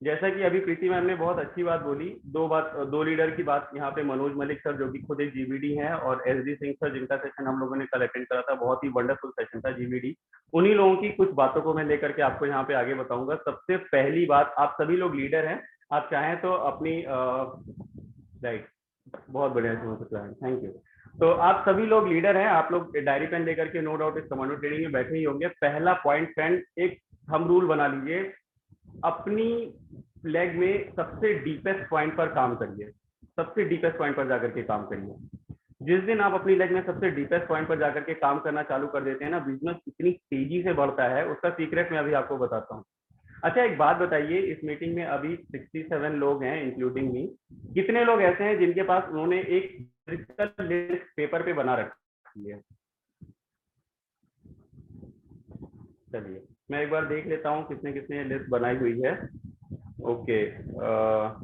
जैसा कि अभी प्रीति मैम ने बहुत अच्छी बात बोली, दो लीडर की बात यहाँ पे, मनोज मलिक सर जो कि खुद एक जीबीडी हैं और एसडी सिंह सर जिनका सेशन हम लोगों ने कल अटेंड करा था, बहुत ही वंडरफुल सेशन था जीबीडी। उन्हीं लोगों की कुछ बातों को मैं लेकर के आपको यहाँ पे आगे बताऊंगा। सबसे पहली बात, आप सभी लोग लीडर हैं, आप चाहें तो अपनी राइट, बहुत बढ़िया, थैंक यू। तो आप सभी लोग लीडर हैं, आप लोग डायरी पेन लेकर के नो डाउट इस कमांडो ट्रेनिंग में बैठे ही होंगे। पहला पॉइंट फ्रेंड, एक हम रूल बना लीजिए, अपनी लेग में सबसे डीपेस्ट पॉइंट पर काम करिए, सबसे डीपेस्ट पॉइंट पर जाकर के काम करिए। जिस दिन आप अपनी लेग में सबसे डीपेस्ट पॉइंट पर जाकर के काम करना चालू कर देते हैं ना, बिजनेस इतनी तेजी से बढ़ता है, उसका सीक्रेट मैं अभी आपको बताता हूँ। अच्छा एक बात बताइए, इस मीटिंग में अभी 67 लोग हैं इंक्लूडिंग मी, कितने लोग ऐसे हैं जिनके पास उन्होंने एक लिस्ट पेपर पे बना रखी है? चलिए मैं एक बार देख लेता हूँ किसने किसने लिस्ट बनाई हुई है। ओके,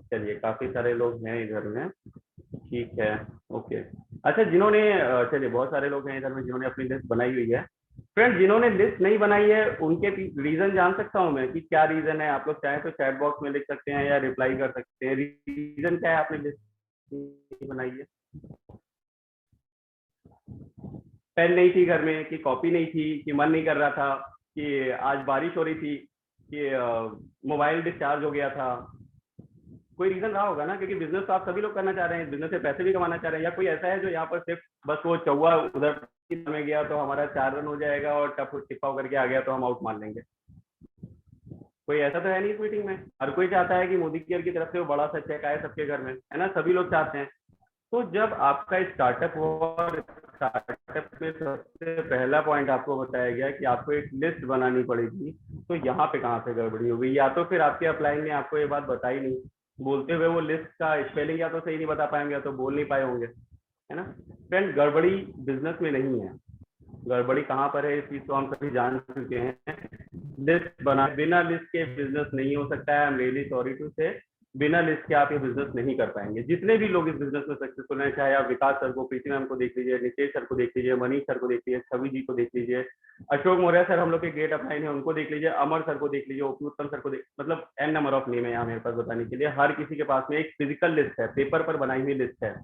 चलिए काफी सारे लोग हैं इधर में, ठीक है, ओके। अच्छा जिन्होंने, चलिए बहुत सारे लोग हैं इधर में जिन्होंने अपनी लिस्ट बनाई हुई है। फ्रेंड जिन्होंने लिस्ट नहीं बनाई है उनके रीजन जान सकता हूं मैं कि क्या रीजन है? आप लोग चाहे तो चैट बॉक्स में लिख सकते हैं या रिप्लाई कर सकते हैं। रीजन क्या है आपने लिस्ट नहीं बनाई है? पेन नहीं थी घर में, कि कॉपी नहीं थी, कि मन नहीं कर रहा था, कि आज बारिश हो रही थी, कि मोबाइल डिस्चार्ज हो गया था? कोई रीजन रहा होगा ना, क्योंकि बिजनेस तो आप सभी लोग करना चाह रहे हैं, बिजनेस से पैसे भी कमाना चाह रहे हैं। या कोई ऐसा है जो यहाँ पर सिर्फ बस वो चौवा उधर में गया तो हमारा 4 रन हो जाएगा और टप टिप्पा करके आ गया तो हम आउट मान लेंगे? कोई ऐसा तो है नहीं इस मीटिंग में। हर कोई चाहता है कि मोदी केयर की तरफ से वो बड़ा सा चेक आए सबके घर में, है ना, सभी लोग चाहते हैं। तो जब आपका स्टार्टअप हुआ और स्टार्टअप में सबसे पहला पॉइंट आपको बताया गया कि आपको एक लिस्ट बनानी पड़ेगी, तो यहाँ पे कहाँ से गड़बड़ी हो गई? या तो फिर आपके अपलाइन ने आपको ये बात बताई नहीं, बोलते हुए वो लिस्ट का स्पेलिंग या तो सही नहीं बता पाएंगे या तो बोल नहीं पाए होंगे, है ना। फ्रेंड, गड़बड़ी बिजनेस में नहीं है। गड़बड़ी कहाँ पर है इस चीज को हम सभी जान चुके हैं। लिस्ट बना, बिना लिस्ट के बिजनेस नहीं हो सकता है। I am really sorry to say, बिना लिस्ट के आप ये बिजनेस नहीं कर पाएंगे। जितने भी लोग इस बिजनेस में सक्सेसफुल हैं, चाहे आप विकास सर को, प्रीति मैम को देख लीजिए, नितेश सर को देख लीजिए, मनीष सर को देख लीजिए, छवि जी को देख लीजिए, अशोक मौर्य सर हम लोग के गेट अपलाइन है उनको देख लीजिए, अमर सर को देख लीजिए, ओपी उत्तम सर को देख, मतलब एन नंबर ऑफ नेम है यहाँ मेरे पास बताने के लिए। हर किसी के पास में एक फिजिकल लिस्ट है, पेपर पर बनाई हुई लिस्ट है।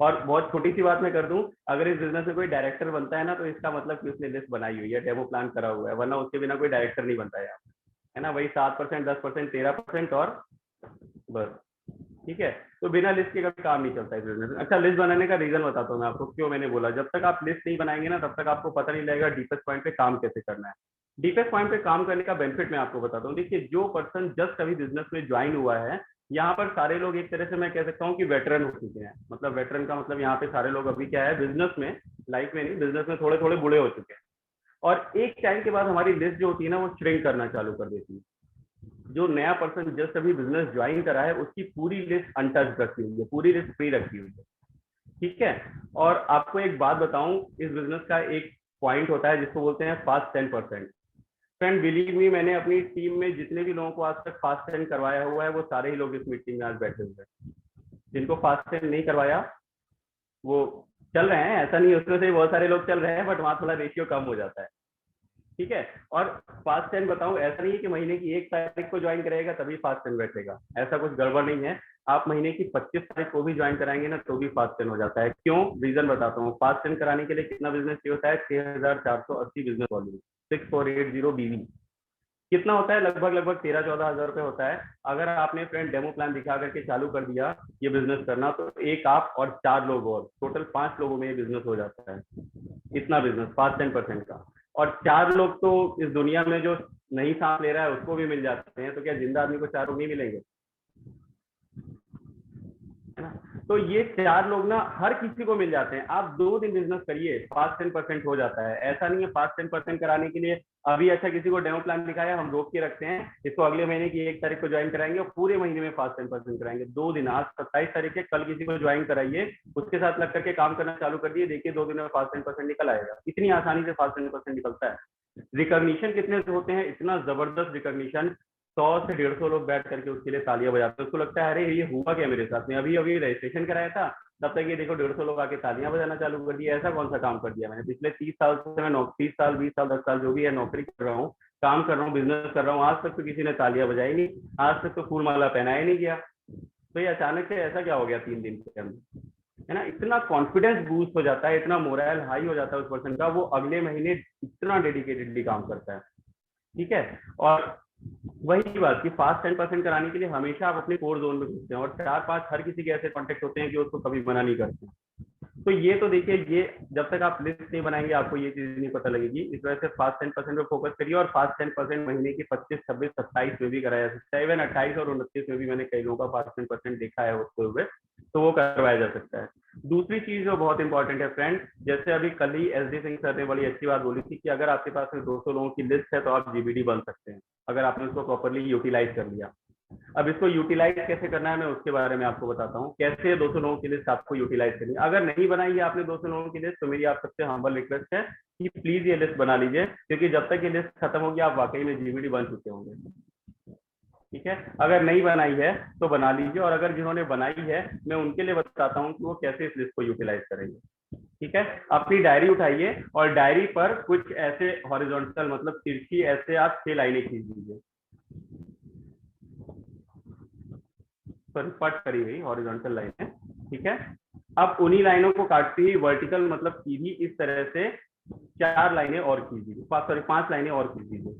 और बहुत छोटी सी बात मैं कर दूं, अगर इस बिजनेस में कोई डायरेक्टर बनता है ना, तो इसका मतलब कि उसने लिस्ट बनाई हुई है, डेमो प्लान करा हुआ है, वरना उसके बिना कोई डायरेक्टर नहीं बनता है ना। वही 7%, 10%, 13% और बस, ठीक है। तो बिना लिस्ट के कभी काम नहीं चलता है बिजनेस में। अच्छा, लिस्ट बनाने का रीजन बताता हूँ मैं आपको, क्यों मैंने बोला। जब तक आप लिस्ट नहीं बनाएंगे ना, तब तक आपको पता नहीं लगेगा डीपेस्ट पॉइंट पे काम कैसे करना है। डीपेस्ट पॉइंट पे काम करने का बेनिफिट मैं आपको बताता हूँ। देखिए, जो पर्सन जस्ट अभी बिजनेस में ज्वाइन हुआ है, यहाँ पर सारे लोग एक तरह से मैं कह सकता हूँ कि वेटरन हो चुके हैं। मतलब वेटरन का मतलब यहाँ पे सारे लोग अभी क्या है, बिजनेस में, लाइफ में नहीं, बिजनेस में थोड़े थोड़े बूढ़े हो चुके हैं। और एक टाइम के बाद हमारी लिस्ट जो होती है ना, वो श्रिंक करना चालू कर देती है। जो नया पर्सन जस्ट अभी बिजनेस ज्वाइन करा है, उसकी पूरी लिस्ट अनटच्ड रखी हुई है, पूरी लिस्ट फ्री रखी हुई है, ठीक है। और आपको एक बात बताऊं, इस बिजनेस का एक पॉइंट होता है जिसको बोलते हैं फास्ट 10%। फ्रेंड, बिलीव मी, मैंने अपनी टीम में जितने भी लोगों को आज तक फास्ट 10 करवाया हुआ है, वो सारे ही लोग इस मीटिंग में आज बैठे हुए हैं। जिनको फास्ट 10 नहीं करवाया वो चल रहे हैं, ऐसा नहीं, उसमें से बहुत सारे लोग चल रहे हैं, बट वहां थोड़ा रेशियो कम हो जाता है, ठीक है। और फास्ट 10 बताऊं, ऐसा नहीं है कि महीने की 1 तारीख को ज्वाइन करेगा तभी फास्ट 10 बैठेगा, ऐसा कुछ गड़बड़ नहीं है। आप महीने की 25 तारीख को भी ज्वाइन कराएंगे ना, तो भी फास्ट 10 हो जाता है। क्यों? रीजन बताता हूँ। फास्ट 10 कराने के लिए कितना बिजनेस चाहिए होता है? 6480 बिजनेस वॉल्यूम, 6480 बीवी कितना होता है? लगभग 13-14 हजार रुपए होता है। अगर आपने फ्रेंड डेमो प्लान दिखा करके चालू कर दिया ये बिजनेस करना, तो एक आप और 4 लोग और, टोटल 5 लोगों में ये बिजनेस हो जाता है। इतना बिजनेस फास्ट 10% का। और 4 लोग तो इस दुनिया में जो नहीं सांस ले रहा है उसको भी मिल जाते हैं, तो क्या जिंदा आदमी को 4 लोग नहीं मिलेंगे? है ना। तो ये 4 लोग ना हर किसी को मिल जाते हैं। आप 2 दिन बिजनेस करिए, फास्ट 10% हो जाता है। ऐसा नहीं है फास्ट 10% कराने के लिए अभी अच्छा किसी को डेमो प्लान दिखाया, हम रोक के रखते हैं, इसको अगले महीने की 1 तारीख को ज्वाइन कराएंगे और पूरे महीने में फास्ट 10% कराएंगे। 2 दिन, आज 27 तारीख है, कल किसी को ज्वाइन कराइए, उसके साथ लग करके काम करना चालू कर दिए, देखिए 2 दिन में फास्ट 10% निकल आएगा। इतनी आसानी से फास्ट 10% निकलता है। रिकॉग्निशन कितने से होते हैं? इतना जबरदस्त रिकॉग्निशन, 100 से 150 लोग बैठ करके उसके लिए तालियां बजाते हैं। उसको लगता है अरे ये हुआ क्या मेरे साथ में, अभी अभी रजिस्ट्रेशन कराया था, तब तक ये देखो 150 लोग आके तालियां बजाना चालू कर दिया। ऐसा कौन सा काम कर दिया मैंने? पिछले 30 साल से मैं 30 साल 20 साल 10 साल जो भी है नौकरी कर रहा हूँ, काम कर रहा हूँ, बिजनेस कर रहा हूँ, आज तक तो किसी ने तालियां बजाई नहीं, आज तक तो फूल माला पहनाया नहीं गया। तो ये अचानक से ऐसा क्या हो गया 3 दिन के अंदर, है ना। इतना कॉन्फिडेंस बूस्ट हो जाता है, इतना मोरल हाई हो जाता है उस पर्सन का, वो अगले महीने इतना डेडिकेटेडली काम करता है, ठीक है। और वही बात कि फास्ट 10% कराने के लिए हमेशा आप अपने कोर जोन में घुसते हैं, और 4-5 हर किसी के ऐसे कॉन्टेक्ट होते हैं कि उसको कभी मना नहीं करते। तो ये तो देखिए, ये जब तक आप लिस्ट नहीं बनाएंगे आपको ये चीज नहीं पता लगेगी। इस वजह से फास्ट 10% पे फोकस करिए, और फास्ट 10% महीने की 25, 26, 27 में भी कराया जा सकता है। इवन 28 और 29 में भी मैंने कई लोगों का फास्ट 10% देखा है होते हुए, तो वो करवाया जा सकता है। दूसरी चीज जो बहुत इंपॉर्टेंट है फ्रेंड, जैसे अभी कल ही SD सिंह सर ने बड़ी अच्छी बात बोली थी कि अगर आपके पास में 200 लोगों की लिस्ट है तो आप GBD बन सकते हैं, अगर आपने उसको प्रॉपरली यूटिलाइज कर लिया। अब इसको यूटिलाइज कैसे करना है मैं उसके बारे में आपको बताता हूँ, कैसे 200 लोगों की लिस्ट आपको यूटिलाइज करनी है। अगर नहीं बनाई है आपने 200 लोगों की लिस्ट, तो मेरी आप सबसे हम्बल रिक्वेस्ट है कि प्लीज ये लिस्ट बना लीजिए, क्योंकि जब तक ये लिस्ट खत्म होगी आप वाकई में GBD बन चुके होंगे, ठीक है। अगर नहीं बनाई है तो बना लीजिए, और अगर जिन्होंने बनाई है मैं उनके लिए बताता हूँ कि वो कैसे इस लिस्ट को यूटिलाइज करेंगे, ठीक है। अपनी डायरी उठाइए और डायरी पर कुछ ऐसे हॉरिजॉन्टल, मतलब तिरछी, ऐसे आप 6 लाइनें खींच दीजिए, कट करी हुई हॉरिजॉन्टल लाइन है, ठीक है। अब उन्हीं लाइनों को काटती हुई वर्टिकल, मतलब सीधी, इस तरह से 4 लाइनें और खींच दीजिए, 5 लाइनें और खींच दीजिए।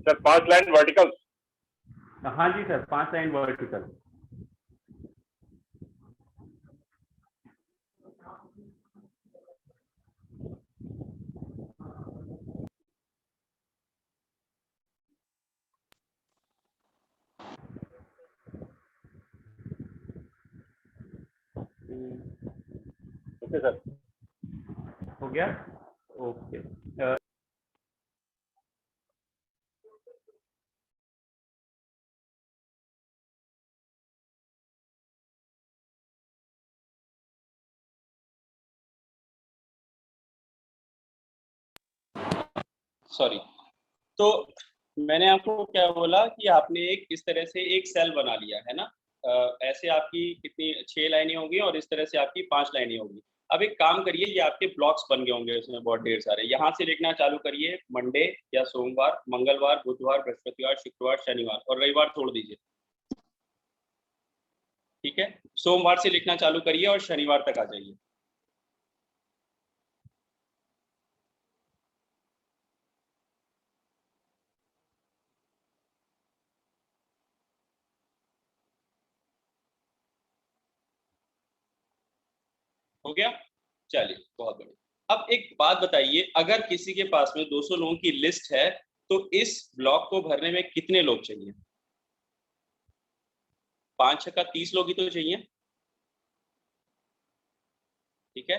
Sir 5 line vertical? हाँ जी sir, 5 line vertical. Okay sir. हो गया? ओके। सॉरी, तो मैंने आपको क्या बोला कि आपने एक इस तरह से एक सेल बना लिया है ना। ऐसे आपकी कितनी 6 लाइनें होंगी और इस तरह से आपकी 5 लाइनें होंगी। अब एक काम करिए, ये आपके ब्लॉक्स बन गए होंगे उसमें बहुत ढेर सारे। यहाँ से लिखना चालू करिए, मंडे या सोमवार, मंगलवार, बुधवार, बृहस्पतिवार, शुक्रवार, शनिवार और रविवार छोड़ दीजिए। ठीक है, सोमवार से लिखना चालू करिए और शनिवार तक आ जाइए। हो गया? चलिए, बहुत बढ़िया। अब एक बात बताइए, अगर किसी के पास में 200 लोगों की लिस्ट है तो इस ब्लॉक को भरने में कितने लोग चाहिए? 5 का 30 लोग ही तो चाहिए। ठीक है,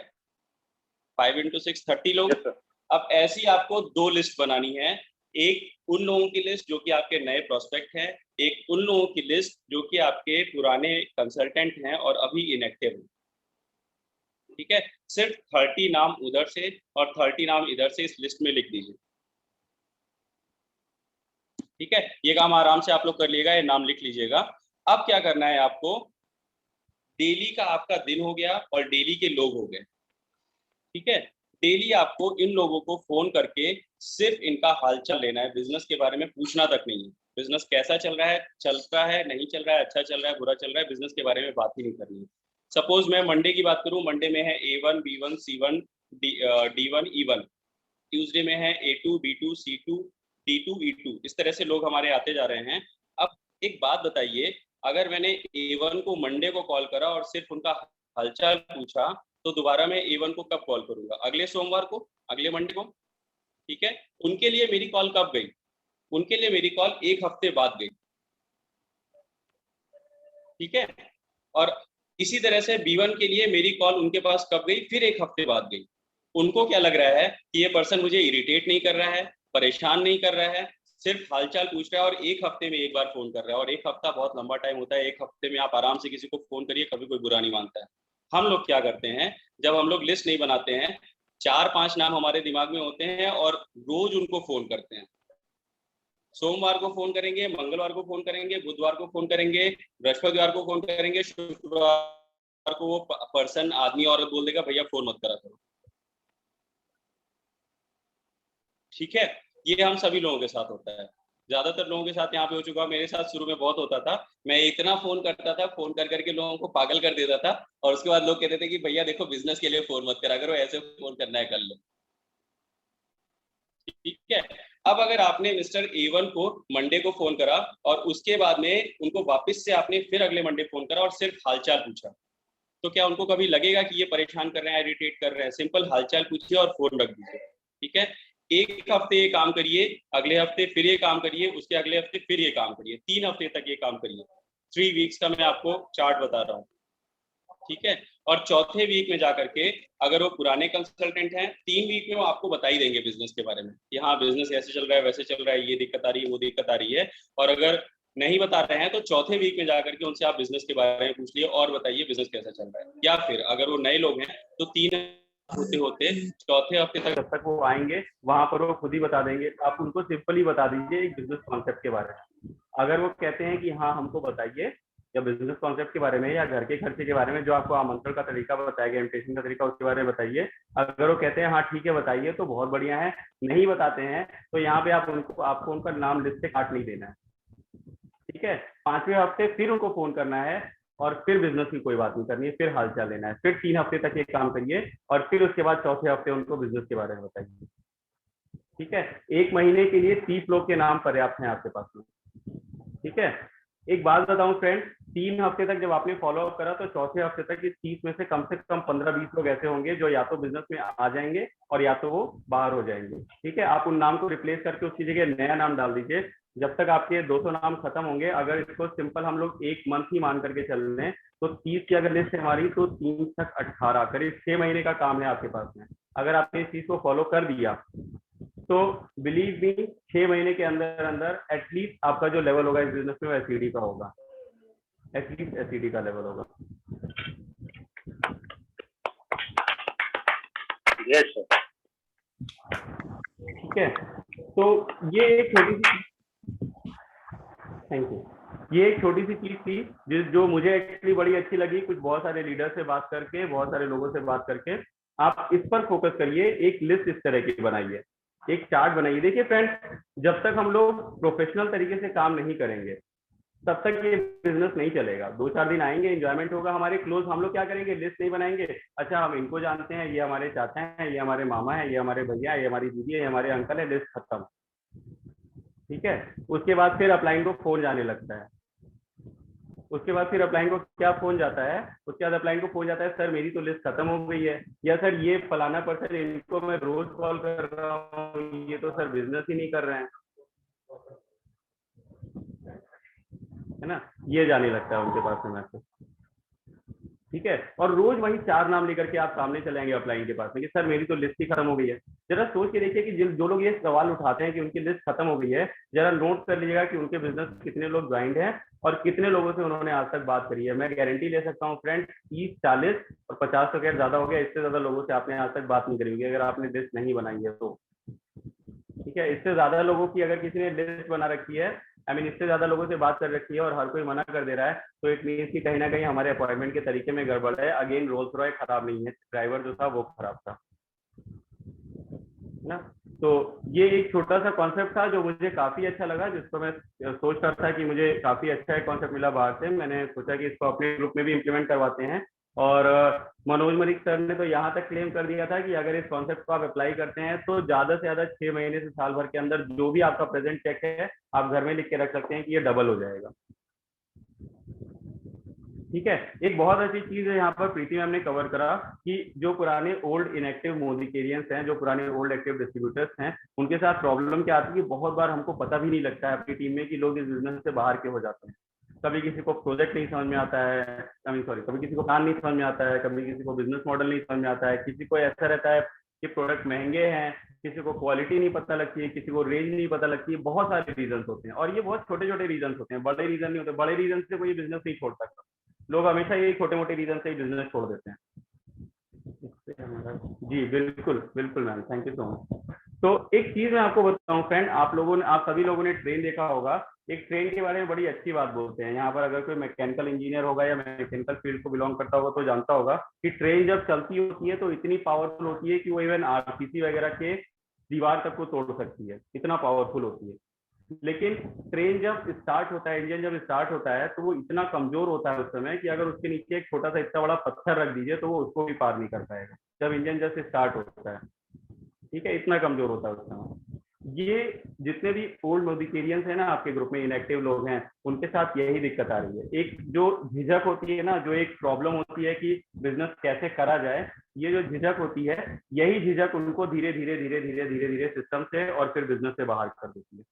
5 × 6 30 लोग। Yes sir. अब ऐसी आपको 2 लिस्ट बनानी है, एक उन लोगों की लिस्ट जो कि आपके नए प्रोस्पेक्ट हैं, एक उन लोगों की लिस्ट जो कि आपके पुराने कंसल्टेंट हैं और अभी इनएक्टिव हैं। ठीक है, सिर्फ 30 नाम उधर से और 30 नाम इधर से इस लिस्ट में लिख दीजिए। ठीक है, ये काम आराम से आप लोग कर लीजिएगा, ये नाम लिख लीजिएगा। अब क्या करना है आपको, डेली का आपका दिन हो गया और डेली के लोग हो गए। ठीक है, डेली आपको इन लोगों को फोन करके सिर्फ इनका हालचाल लेना है, बिजनेस के बारे में पूछना तक नहीं है। बिजनेस कैसा चल रहा है, नहीं चल रहा है, अच्छा चल रहा है, बुरा चल रहा है, बिजनेस के बारे में बात ही नहीं करनी है। सपोज मैं मंडे की बात करूं, मंडे में है A1, B1, C1, D1, E1। Tuesday में है A2, B2, C2, D2, E2। इस तरह से लोग हमारे आते जा रहे हैं। अब एक बात बताइए, अगर मैंने A1 को मंडे को कॉल करा और सिर्फ उनका हालचाल पूछा, तो दोबारा मैं A1 को कब कॉल करूंगा? अगले सोमवार को, अगले मंडे को। ठीक है, उनके लिए मेरी कॉल कब गई? उनके लिए मेरी कॉल 1 हफ्ते बाद गई। ठीक है, और इसी तरह से B1 के लिए मेरी कॉल उनके पास कब गई? फिर 1 हफ्ते बाद गई। उनको क्या लग रहा है कि ये पर्सन मुझे इरिटेट नहीं कर रहा है, परेशान नहीं कर रहा है, सिर्फ हालचाल पूछ रहा है और 1 हफ्ते में एक बार फोन कर रहा है। और 1 हफ्ता बहुत लंबा टाइम होता है, 1 हफ्ते में आप आराम से किसी को फोन करिए, कभी कोई बुरा नहीं मानता है। हम लोग क्या करते हैं, जब हम लोग लिस्ट नहीं बनाते हैं, 4-5 नाम हमारे दिमाग में होते हैं और रोज उनको फोन करते हैं। सोमवार को फोन करेंगे, मंगलवार को फोन करेंगे, बुधवार को फोन करेंगे, बृहस्पतिवार को फोन करेंगे, शुक्रवार को वो पर्सन, आदमी औरत बोल देगा भैया फोन मत करा करो। ठीक है, ये हम सभी लोगों के साथ होता है, ज्यादातर लोगों के साथ यहाँ पे हो चुका। मेरे साथ शुरू में बहुत होता था, मैं इतना फोन करता था, फोन कर करके लोगों को पागल कर देता था और उसके बाद लोग कहते थे कि भैया देखो बिजनेस के लिए फोन मत करा करो, ऐसे फोन करना है कर लो। ठीक है, अब अगर आपने मिस्टर A1 को मंडे को फोन करा और उसके बाद में उनको वापस से आपने फिर अगले मंडे फोन करा और सिर्फ हालचाल पूछा, तो क्या उनको कभी लगेगा कि ये परेशान कर रहे हैं, इरिटेट कर रहे हैं? सिंपल हालचाल पूछिए और फोन रख दीजिए। ठीक है, 1 हफ्ते ये काम करिए, अगले हफ्ते फिर ये काम करिए, उसके अगले हफ्ते फिर ये काम करिए, 3 हफ्ते तक ये काम करिए। 3 वीक्स का मैं आपको चार्ट बता रहा हूँ। ठीक है, और चौथे वीक में जाकर के अगर वो पुराने कंसल्टेंट हैं, 3 वीक में वो आपको बता ही देंगे बिजनेस के बारे में कि हाँ बिजनेस ऐसे चल रहा है, वैसे चल रहा है, ये दिक्कत आ रही है, वो दिक्कत आ रही है। और अगर नहीं बता रहे हैं तो चौथे वीक में जाकर के उनसे आप बिजनेस के बारे में पूछ लिए और बताइए बिजनेस कैसा चल रहा है। या फिर अगर वो नए लोग हैं तो 3 होते होते चौथे हफ्ते तक जब तक वो आएंगे वहां पर वो खुद ही बता देंगे। आप उनको सिंपली बता दीजिए एक बिजनेस कॉन्सेप्ट के बारे में। अगर वो कहते हैं कि हाँ हमको बताइए, या बिजनेस कॉन्सेप्ट के बारे में या घर के खर्चे के बारे में, जो आपको आमंत्रण का तरीका बताया गया, इन्विटेशन का तरीका, उसके बारे में बताइए। अगर वो कहते हैं हाँ ठीक है बताइए, तो बहुत बढ़िया है। नहीं बताते हैं तो यहाँ पे आपको उनका नाम लिस्ट से काट नहीं देना है। ठीक है, 5वें हफ्ते फिर उनको फोन करना है और फिर बिजनेस की कोई बात नहीं करनी है, फिर हालचाल लेना है, फिर 3 हफ्ते तक ये काम करिए और फिर उसके बाद चौथे हफ्ते उनको बिजनेस के बारे में बताइए। ठीक है, 1 महीने के लिए 30 लोग के नाम पर्याप्त हैं आपके पास में। ठीक है, एक बात बताऊं फ्रेंड, 3 हफ्ते तक जब आपने फॉलो अप करा तो चौथे हफ्ते तक ये 30 में से कम 15-20 लोग ऐसे होंगे जो या तो बिजनेस में आ जाएंगे और या तो वो बाहर हो जाएंगे। ठीक है, आप उन नाम को रिप्लेस करके उसकी जगह नया नाम डाल दीजिए। जब तक आपके 200 नाम खत्म होंगे, अगर इसको सिंपल हम लोग एक मंथ ही मान करके चल रहे हैं, तो 30 की अगर लिस्ट है हमारी, तो 3 तक 18, करीब 6 महीने का काम है आपके पास में। अगर आपने इस चीज को फॉलो कर दिया तो बिलीव मी 6 महीने के अंदर अंदर एटलीस्ट आपका जो लेवल होगा इस बिजनेस में वो एसईडी का होगा, एटलीस्ट एसईडी का लेवल होगा। Yes sir. ठीक है, तो ये एक छोटी सी, थैंक यू, ये एक छोटी सी चीज थी जो मुझे एक्चुअली बड़ी अच्छी लगी। कुछ बहुत सारे लीडर से बात करके, बहुत सारे लोगों से बात करके, आप इस पर फोकस करिए। एक लिस्ट इस तरह की बनाइए, एक चार्ट बनाइए। देखिए फ्रेंड्स, जब तक हम लोग प्रोफेशनल तरीके से काम नहीं करेंगे तब तक ये बिजनेस नहीं चलेगा। 2-4 दिन आएंगे, एंजॉयमेंट होगा, हमारे क्लोज, हम लोग क्या करेंगे, लिस्ट नहीं बनाएंगे, अच्छा हम इनको जानते हैं, ये हमारे चाचा हैं, ये हमारे मामा है, ये हमारे भैया है, ये हमारी दीदी है, ये हमारे अंकल है, लिस्ट खत्म। ठीक है, उसके बाद फिर अपलाइन को फोन जाने लगता है, उसके बाद फिर अपलाइन को क्या फोन जाता है, उसके बाद अपलाइन को फोन जाता है, सर मेरी तो लिस्ट खत्म हो गई है, या सर ये फलाना पर्सन, इनको मैं रोज कॉल कर रहा हूँ, ये तो सर बिजनेस ही नहीं कर रहे हैं, है ना, ये जाने लगता है उनके पास में मैसेज। ठीक है, और रोज वही 4 नाम लेकर के आप सामने चले जाएंगे अपलाइन के पास में कि सर मेरी तो लिस्ट ही खत्म हो गई है। जरा सोच के देखिए कि जो लोग ये सवाल उठाते हैं कि उनकी लिस्ट खत्म हो गई है, जरा नोट कर लीजिएगा कि उनके बिजनेस कितने लोग ज्वाइंट हैं और कितने लोगों से उन्होंने आज तक बात करी है। मैं गारंटी ले सकता हूँ फ्रेंड, 30, 40 और 50 तो खैर ज्यादा हो गया, इससे ज्यादा लोगों से आपने आज तक बात नहीं करी होगी अगर आपने लिस्ट नहीं बनाई है तो। ठीक है, इससे ज्यादा लोगों की अगर किसी ने लिस्ट बना रखी है, आई मीन इससे ज्यादा लोगों से बात कर रखी है और हर कोई मना कर दे रहा है, तो इट मीन्स कि कहीं ना कहीं हमारे अपॉइंटमेंट के तरीके में गड़बड़ है। अगेन रोल्स रॉय खराब नहीं है, ड्राइवर जो था वो खराब था ना। तो ये एक छोटा सा कॉन्सेप्ट था जो मुझे काफी अच्छा लगा, जिसको मैं सोच रहा था कि मुझे काफी अच्छा एक कॉन्सेप्ट मिला बाहर से। मैंने सोचा कि इसको अपने ग्रुप में भी इम्प्लीमेंट करवाते हैं, और मनोज मलिक सर ने तो यहाँ तक क्लेम कर दिया था कि अगर इस कॉन्सेप्ट को आप अप्लाई करते हैं तो ज्यादा से ज्यादा 6 महीने से साल भर के अंदर जो भी आपका प्रेजेंट चेक है आप घर में लिख के रख सकते हैं कि ये डबल हो जाएगा। ठीक है, एक बहुत अच्छी चीज है यहाँ पर प्रीति मैम ने कवर करा कि जो पुराने ओल्ड इनएक्टिव मोडिकेरियंस हैं, जो पुराने ओल्ड एक्टिव डिस्ट्रीब्यूटर्स हैं, उनके साथ प्रॉब्लम क्या आती है कि बहुत बार हमको पता भी नहीं लगता है अपनी टीम में कि लोग इस बिजनेस से बाहर के हो जाते हैं। कभी किसी को प्रोजेक्ट नहीं समझ में आता है, कभी किसी को प्लान नहीं समझ में आता है, कभी किसी को बिजनेस मॉडल नहीं समझ में आता है, किसी को ऐसा रहता है कि प्रोडक्ट महंगे हैं, किसी को क्वालिटी नहीं पता लगती है, किसी को रेंज नहीं पता लगती है। बहुत सारे रीजन होते हैं और ये बहुत छोटे छोटे रीजन होते हैं, बड़े रीजन नहीं होते। बड़े रीजन से कोई बिजनेस नहीं छोड़ सकता, लोग हमेशा यही छोटे मोटे रीजन से ही बिजनेस छोड़ देते हैं। जी बिल्कुल बिल्कुल ma'am, thank you so much. तो एक चीज मैं आपको बताऊं फ्रेंड, आप सभी लोगों ने ट्रेन देखा होगा। एक ट्रेन के बारे में बड़ी अच्छी बात बोलते हैं यहाँ पर, अगर कोई मैकेनिकल इंजीनियर होगा या मैकेनिकल फील्ड को बिलोंग करता होगा तो जानता होगा कि ट्रेन जब चलती होती है तो इतनी पावरफुल होती है कि वो इवन आरसीसी वगैरह के दीवार तक को तोड़ सकती है, इतना पावरफुल होती है। लेकिन ट्रेन जब स्टार्ट होता है, इंजन जब स्टार्ट होता है तो वो इतना कमजोर होता है उस समय कि अगर उसके नीचे एक छोटा सा इतना बड़ा पत्थर रख दीजिए तो वो उसको भी पार नहीं कर पाएगा जब इंजन जस्ट स्टार्ट होता है। ठीक है, इतना कमजोर होता है उस समय। ये जितने भी ओल्ड मोडिकेरियंस है ना आपके ग्रुप में, इनएक्टिव लोग हैं, उनके साथ यही दिक्कत आ रही है। एक जो झिझक होती है ना, जो एक प्रॉब्लम होती है कि बिजनेस कैसे करा जाए, ये जो झिझक होती है, यही झिझक उनको धीरे धीरे धीरे धीरे धीरे धीरे सिस्टम से और फिर बिजनेस से बाहर कर देती है।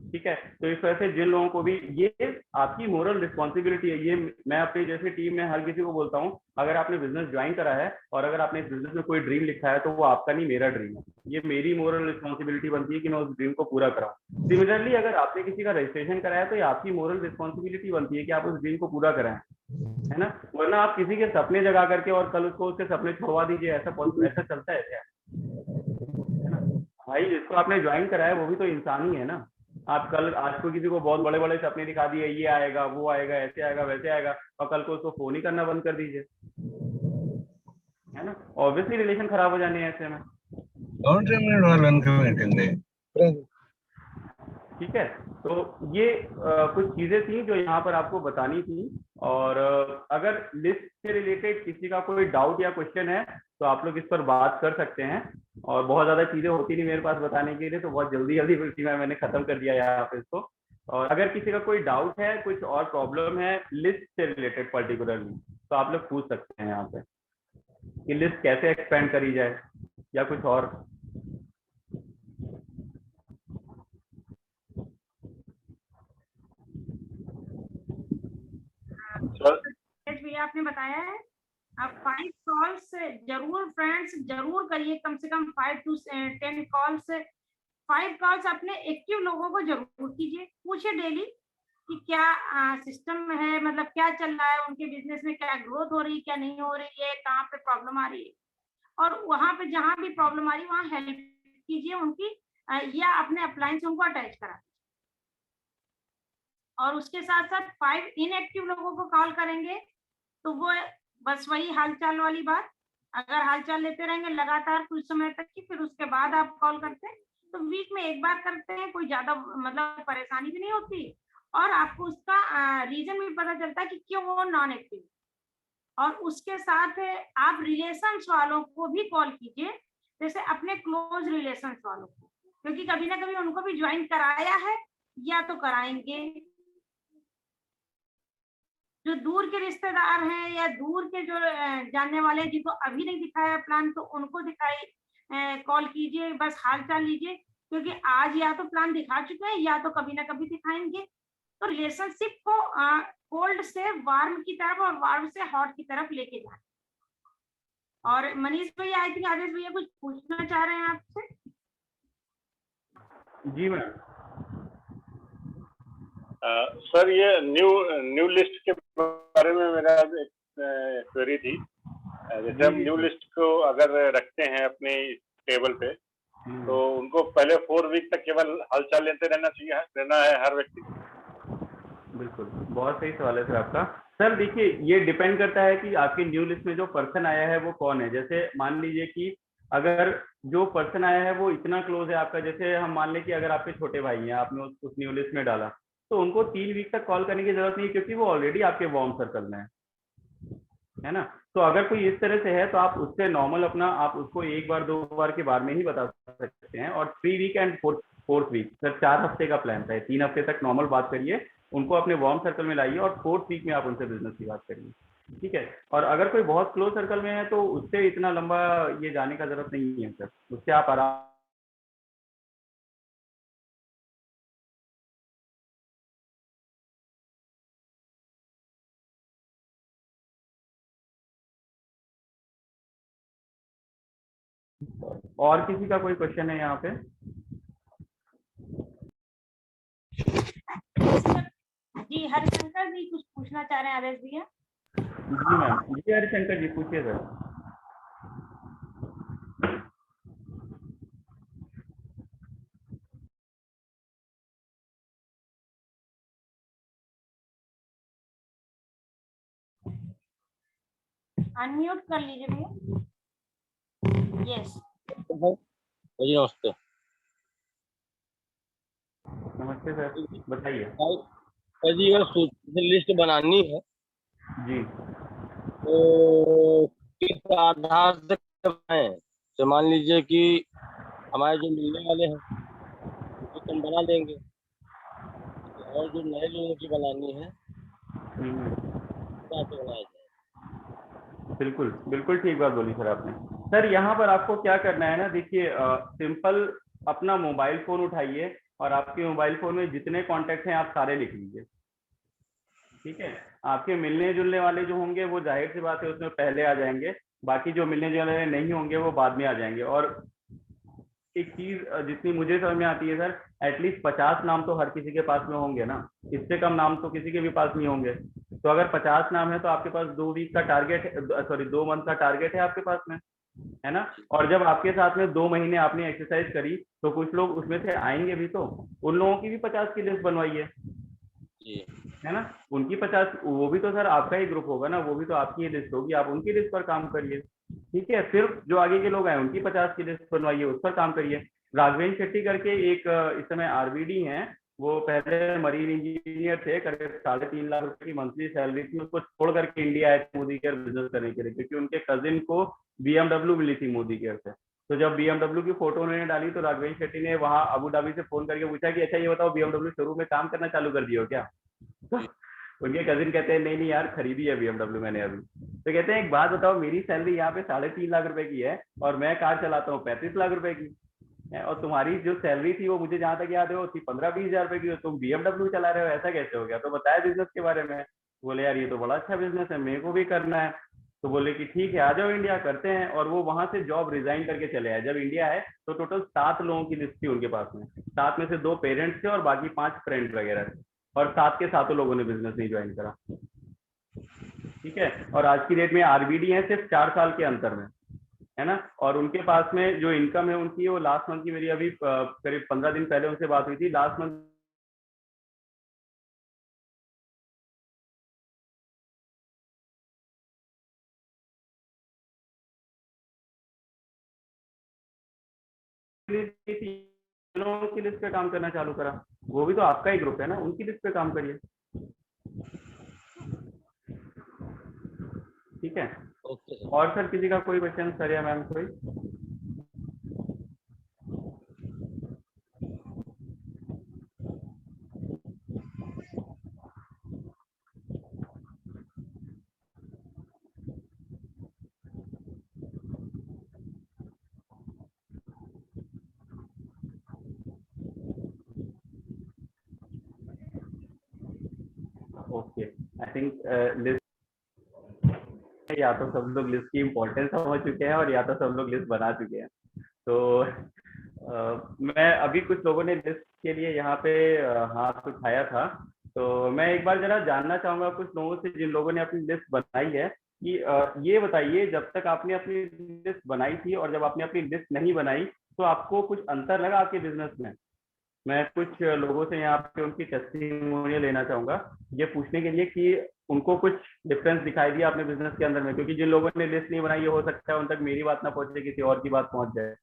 ठीक है, तो इस वजह से जिन लोगों को भी, ये आपकी मोरल रिस्पॉन्सिबिलिटी है। ये मैं अपनी जैसे टीम में हर किसी को बोलता हूँ, अगर आपने बिजनेस ज्वाइन करा है और अगर आपने इस बिजनेस में कोई ड्रीम लिखा है तो वो आपका नहीं, मेरा ड्रीम है। ये मेरी मोरल रिस्पॉन्सिबिलिटी बनती है कि मैं उस ड्रीम को पूरा कराऊं। सिमिलरली अगर आपने किसी का रजिस्ट्रेशन कराया तो ये आपकी मोरल रिस्पॉन्सिबिलिटी बनती है कि आप उस ड्रीम को पूरा कराएं, है ना। वरना आप किसी के सपने जगा करके और कल उसको उसके सपने छुड़वा दीजिए, ऐसा चलता है क्या? भाई जिसको आपने ज्वाइन कराया वो भी तो इंसान ही है ना। आप कल आज को किसी को बहुत बड़े बड़े सपने दिखा दिए, ये आएगा वो आएगा ऐसे आएगा वैसे आएगा, और कल को उसको फोन ही करना बंद कर दीजिए, है ना। ऑब्वियसली रिलेशन खराब हो जाने हैं ऐसे में। ठीक है, तो ये कुछ चीजें थी जो यहाँ पर आपको बतानी थी। और अगर लिस्ट से रिलेटेड किसी का कोई डाउट या क्वेश्चन है तो आप लोग इस पर बात कर सकते हैं। और बहुत ज्यादा चीजें होती नहीं मेरे पास बताने के लिए, तो बहुत जल्दी जल्दी मैंने खत्म कर दिया यहाँ पे इसको। और अगर किसी का कोई डाउट है, कुछ और प्रॉब्लम है लिस्ट से रिलेटेड पर्टिकुलरली, तो आप लोग पूछ सकते हैं यहाँ पे कि लिस्ट कैसे एक्सपेंड करी जाए या कुछ और। भैया आपने बताया है, आप 5 कॉल्स जरूर फ्रेंड्स जरूर करिए, कम से कम 5 to 10 कॉल्स, 5 कॉल्स अपने एक्टिव लोगों को जरूर कीजिए, पूछिए डेली कि क्या सिस्टम है, मतलब क्या चल रहा है उनके बिजनेस में, क्या ग्रोथ हो रही है, क्या नहीं हो रही है, कहाँ पे प्रॉब्लम आ रही है, और वहां पे जहां भी प्रॉब्लम आ रही है वहां हेल्प कीजिए उनकी, या अपने अप्लायंस उनको अटैच करा। और उसके साथ साथ 5 इनएक्टिव लोगों को कॉल करेंगे तो वो बस वही हालचाल वाली बात, अगर हालचाल लेते रहेंगे लगातार कुछ समय तक की, फिर उसके बाद आप कॉल करते हैं तो वीक में एक बार करते हैं, कोई ज्यादा मतलब परेशानी भी नहीं होती, और आपको उसका रीजन भी पता चलता है कि क्यों वो नॉन एक्टिव। और उसके साथ आप रिलेशंस वालों को भी कॉल कीजिए, जैसे अपने क्लोज रिलेशंस वालों को, क्योंकि कभी ना कभी उनको भी ज्वाइन कराया है या तो कराएंगे। जो दूर के रिश्तेदार हैं या दूर के जो जानने वाले जिनको अभी नहीं दिखाया प्लान, तो उनको दिखाई कॉल कीजिए, बस हाल चाल लीजिए, क्योंकि आज या तो प्लान दिखा चुके हैं या तो कभी ना कभी दिखाएंगे। तो रिलेशनशिप को कोल्ड से वार्म की तरफ और वार्म से हॉट की तरफ लेके जाए। और मनीष भैया, आई थिंक आदेश भैया कुछ पूछना चाह रहे हैं आपसे। जी मैम। सर ये न्यू लिस्ट के बारे में मेरा एक क्वेरी थी। जैसे हम न्यू लिस्ट को अगर रखते हैं अपने टेबल पे, तो उनको पहले 4 वीक तक केवल हालचाल लेते रहना है हर व्यक्ति। बिल्कुल, बहुत सही सवाल है सर आपका। सर देखिए, ये डिपेंड करता है कि आपकी न्यू लिस्ट में जो पर्सन आया है वो कौन है। जैसे मान लीजिए कि अगर जो पर्सन आया है वो इतना क्लोज है आपका, जैसे हम मान लें कि अगर आपके छोटे भाई हैं, आपने उस न्यू लिस्ट में डाला, तो उनको 3 वीक तक कॉल करने की जरूरत नहीं है, क्योंकि वो ऑलरेडी आपके वार्म सर्कल में है ना। तो अगर कोई इस तरह से है तो आप उससे नॉर्मल अपना, आप उसको 1 बार 2 बार के बारे में ही बता सकते हैं। और 3 week and 4th week, sir 4 हफ्ते का प्लान था, 3 हफ्ते तक नॉर्मल बात करिए, उनको अपने वार्म सर्कल में लाइए, और 4th वीक में आप उनसे बिजनेस की बात करिए, ठीक है। और अगर कोई बहुत क्लोज सर्कल में है तो उससे इतना लंबा ये जाने का जरूरत नहीं है सर, उससे आप आराम। और किसी का कोई क्वेश्चन है यहाँ पे? जी हरिशंकर जी कुछ पूछना चाह रहे हैं आदेश भैया। जी मैम। जी हरिशंकर जी पूछिए सर। अनम्यूट कर लीजिए भैया। यस जी नमस्ते। नमस्ते सर, बताइए। सर जी अगर लिस्ट बनानी है जी, तो किस आधार से बनाएं? तो मान लीजिए कि हमारे जो मिलने वाले हैं उनको तो हम बना देंगे, और जो नए लोगों की बनानी है कैसे बनाया जाए? बिल्कुल बिल्कुल ठीक बात बोली सर आपने। सर यहाँ पर आपको क्या करना है ना, देखिए सिंपल अपना मोबाइल फोन उठाइए और आपके मोबाइल फोन में जितने कॉन्टैक्ट हैं आप सारे लिख लीजिए, ठीक है। आपके मिलने जुलने वाले जो होंगे वो जाहिर सी बात है उसमें पहले आ जाएंगे, बाकी जो मिलने जुलने वाले नहीं होंगे वो बाद में आ जाएंगे। और एक चीज जितनी मुझे समझ में आती है सर, एटलीस्ट 50 नाम तो हर किसी के पास में होंगे ना, इससे कम नाम तो किसी के भी पास नहीं होंगे। तो अगर 50 नाम है तो आपके पास 2 वीक का टारगेट है, सॉरी 2 मंथ का टारगेट है आपके पास में, है ना। और जब आपके साथ में 2 महीने आपने एक्सरसाइज करी तो कुछ लोग उसमें से आएंगे भी, तो उन लोगों की भी 50 की लिस्ट बनवाइए, है ना। उनकी 50, वो भी तो सर आपका ही ग्रुप होगा ना, वो भी तो आपकी ही लिस्ट होगी, आप उनकी लिस्ट पर काम करिए, ठीक है। फिर जो आगे के लोग आए उनकी 50 की लिस्ट बनवाइए, उस पर काम करिए। राघवेंद्र शेट्टी करके एक इस समय आरबीडी हैं, वो पहले मरीन इंजीनियर थे, करीब 3.5 लाख रुपए की मंथली सैलरी थी, उसको छोड़ करके इंडिया आए थे मोदी केयर बिजनेस करने के लिए, क्योंकि उनके कजिन को BMW मिली थी मोदी केयर से। तो जब BMW की फोटो उन्होंने डाली तो राघवेंद्र शेट्टी ने वहां अबू धाबी से फोन करके पूछा कि अच्छा ये बताओ BMW शोरूम में काम करना चालू कर दिया हो क्या? उनके कजिन कहते हैं नहीं नहीं यार, खरीदी है BMW मैंने अभी। तो कहते हैं एक बात बताओ, मेरी सैलरी यहाँ पे 3.5 लाख रुपए की है और मैं कार चलाता हूँ 35 लाख रुपए की है, और तुम्हारी जो सैलरी थी वो मुझे जहां तक याद है वो थी 15-20 हजार रुपए की, तुम BMW चला रहे हो, ऐसा कैसे हो गया? तो बताया बिजनेस के बारे में। बोले यार ये तो बड़ा अच्छा बिजनेस है, मेरे को भी करना है। तो बोले कि ठीक है आ जाओ इंडिया करते हैं। और वो वहां से जॉब रिजाइन करके चले आए। जब इंडिया है तो टोटल 7 लोगों की लिस्ट थी उनके पास में। 7 में से 2 पेरेंट्स थे और बाकी 5 फ्रेंड्स वगैरह थे। और 7 के 7 लोगों ने बिजनेस नहीं ज्वाइन करा। ठीक है। और आज की डेट में आरबीडी है सिर्फ 4 साल के अंतर में, है ना। और उनके पास में जो इनकम है उनकी, वो लास्ट मंथ की मेरी अभी करीब 15 दिन पहले उनसे बात हुई थी। लास्ट मंथ लोगों की लिस्ट पे काम करना चालू करा। वो भी तो आपका ही ग्रुप है ना, उनकी लिस्ट पे काम करिए। ठीक है। Okay sir. और सर किसी का कोई क्वेश्चन सर या मैम कोई? ओके, आई थिंक लिस्ट, या तो सब लोग लिस्ट की इम्पोर्टेंस समझ चुके हैं और या तो सब लोग लिस्ट बना चुके हैं। तो मैं अभी कुछ लोगों ने लिस्ट के लिए यहाँ पे हाथ उठाया था। तो मैं एक बार जरा जानना चाहूंगा कुछ लोगों से जिन लोगों ने अपनी लिस्ट बनाई है कि ये बताइए, जब तक आपने अपनी लिस्ट बनाई थी और जब आपने अपनी लिस्ट नहीं बनाई तो आपको कुछ अंतर लगा आपके बिजनेस में? मैं कुछ लोगों से यहाँ पे उनकी टेस्टिमोनियल लेना चाहूंगा, ये पूछने के लिए कि उनको कुछ डिफरेंस दिखाई दिया अपने बिजनेस के अंदर में। क्योंकि जिन लोगों ने लिस्ट नहीं बनाई, ये हो सकता है उन तक मेरी बात ना पहुंचे, किसी और की बात पहुंच जाए,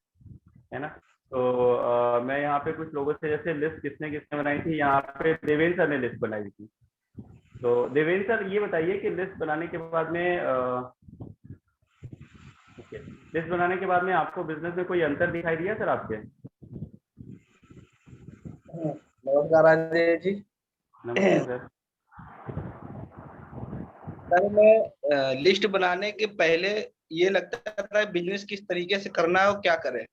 है ना। तो मैं यहाँ पे कुछ लोगों से, जैसे लिस्ट किसने किसने बनाई थी, यहाँ पे देवेंद्र सर ने लिस्ट बनाई थी। तो देवेंद्र सर ये बताइए कि लिस्ट बनाने के बाद में लिस्ट बनाने के बाद में आपको बिजनेस में कोई अंतर दिखाई दिया सर आपके? नमस्कार अजय जी। नमस्ते सर। सर मैं लिस्ट बनाने के पहले ये लगता था बिजनेस किस तरीके से करना है और क्या करें,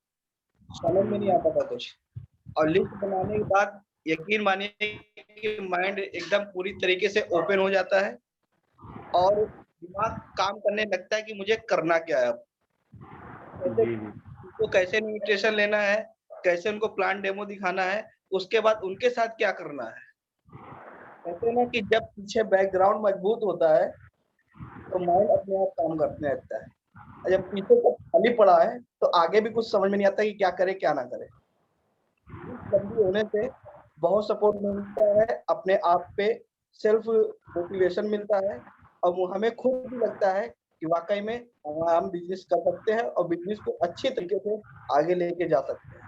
समझ में नहीं आता था कुछ। और लिस्ट बनाने के बाद यकीन मानिए कि माइंड एकदम पूरी तरीके से ओपन हो जाता है और दिमाग काम करने लगता है कि मुझे करना क्या है। उनको कैसे न्यूट्रिशन लेना है, कैसे उनको प्लांट डेमो दिखाना है, उसके बाद उनके साथ क्या करना है। कहते हैं ना कि जब पीछे बैकग्राउंड मजबूत होता है तो माइंड अपने आप काम करने लगता है। और जब पीछे तक खाली पड़ा है तो आगे भी कुछ समझ में नहीं आता कि क्या करे क्या ना करे। बंदी होने से बहुत सपोर्ट मिलता है, अपने आप पे सेल्फ मोटिवेशन मिलता है और हमें खुद भी लगता है कि वाकई में हम बिजनेस कर सकते हैं और बिजनेस को अच्छी तरीके से आगे लेके जा सकते हैं।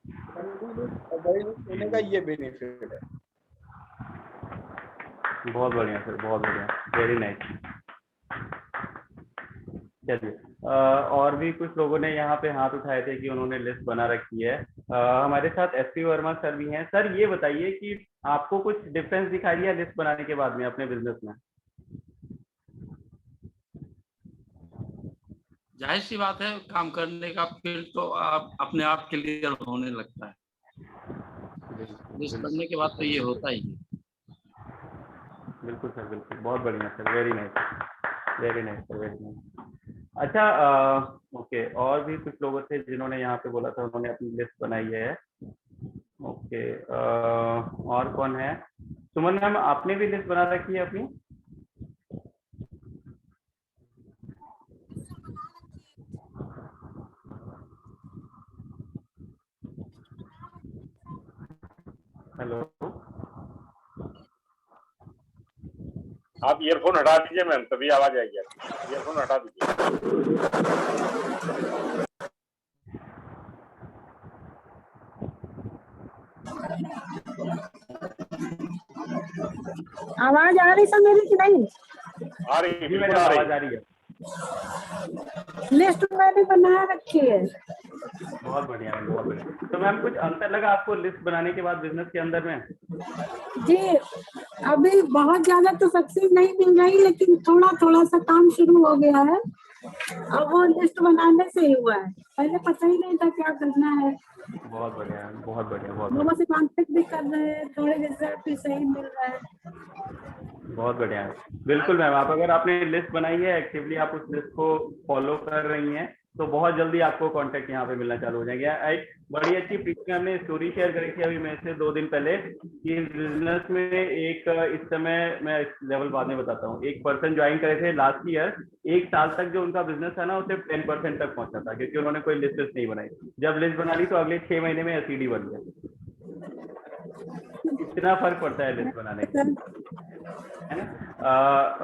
बड़ी लिस्ट होने का ये बेनिफिट है। बहुत बढ़िया सर, बहुत बढ़िया, वेरी नाइस। चलिए और भी कुछ लोगों ने यहाँ पे हाथ उठाए थे कि उन्होंने लिस्ट बना रखी है। हमारे साथ एसपी वर्मा सर भी हैं। सर ये बताइए कि आपको कुछ डिफरेंस दिखाई दिया लिस्ट बनाने के बाद में अपने बिजनेस में? जाहिर सी बात है, काम करने का फील्ड तो आप अपने आप क्लियर होने लगता है। लिस्ट बनने के बाद तो ये होता ही है। बिल्कुल सर, बिल्कुल, बहुत बढ़िया sir, very nice, very nice sir, very nice. अच्छा ओके, और भी कुछ लोगों थे जिन्होंने यहाँ पे बोला था उन्होंने अपनी लिस्ट बनाई है। ओके और कौन है? सुमन मैम, आपने भी लिस्ट बना रखी है अपनी? हेलो, आप ईयरफोन हटा दीजिए मैम, तभी आवाज आएगी। ईयरफोन हटा दीजिए। आवाज आ रही सर मेरी कि नहीं? आ रही है, मैडम आवाज आ रही है। लिस्ट मैंने बना रखी है। बहुत बढ़िया मैम, बहुत बढ़िया। तो मैम कुछ अंतर लगा आपको लिस्ट बनाने के बाद बिजनेस के अंदर में? जी, अभी बहुत ज्यादा तो सक्सेस नहीं मिल रही, लेकिन थोड़ा थोड़ा सा काम शुरू हो गया है। अब वो लिस्ट बनाने से ही हुआ है, पहले पता ही नहीं था क्या करना है। बहुत बढ़िया, बहुत बढ़िया, बहुत लोगों बढ़िया, से कांटेक्ट भी कर रहे हैं, थोड़े रिजल्ट भी सही मिल रहा है। बहुत बढ़िया है। बिल्कुल मैम, आप अगर आपने लिस्ट बनाई है, एक्टिवली आप उस लिस्ट को फॉलो कर रही हैं, तो बहुत जल्दी आपको कांटेक्ट यहाँ पे मिलना चालू हो जाएंगे। एक बड़ी अच्छी प्रीति हमने स्टोरी शेयर करी थी अभी मैं से 2 दिन पहले कि इस बिजनेस में एक इस समय मैं इस लेवल बाद में बताता हूँ, एक पर्सन ज्वाइन करे थे लास्ट ईयर, 1 साल तक जो उनका बिजनेस है ना वो सिर्फ 10% तक पहुंचा था, क्योंकि उन्होंने कोई लिस्ट नहीं बनाई। जब लिस्ट बना ली तो अगले 6 महीने में एसईडी बन गया। इतना फर्क पड़ता है लिस्ट बनाने का, है ना।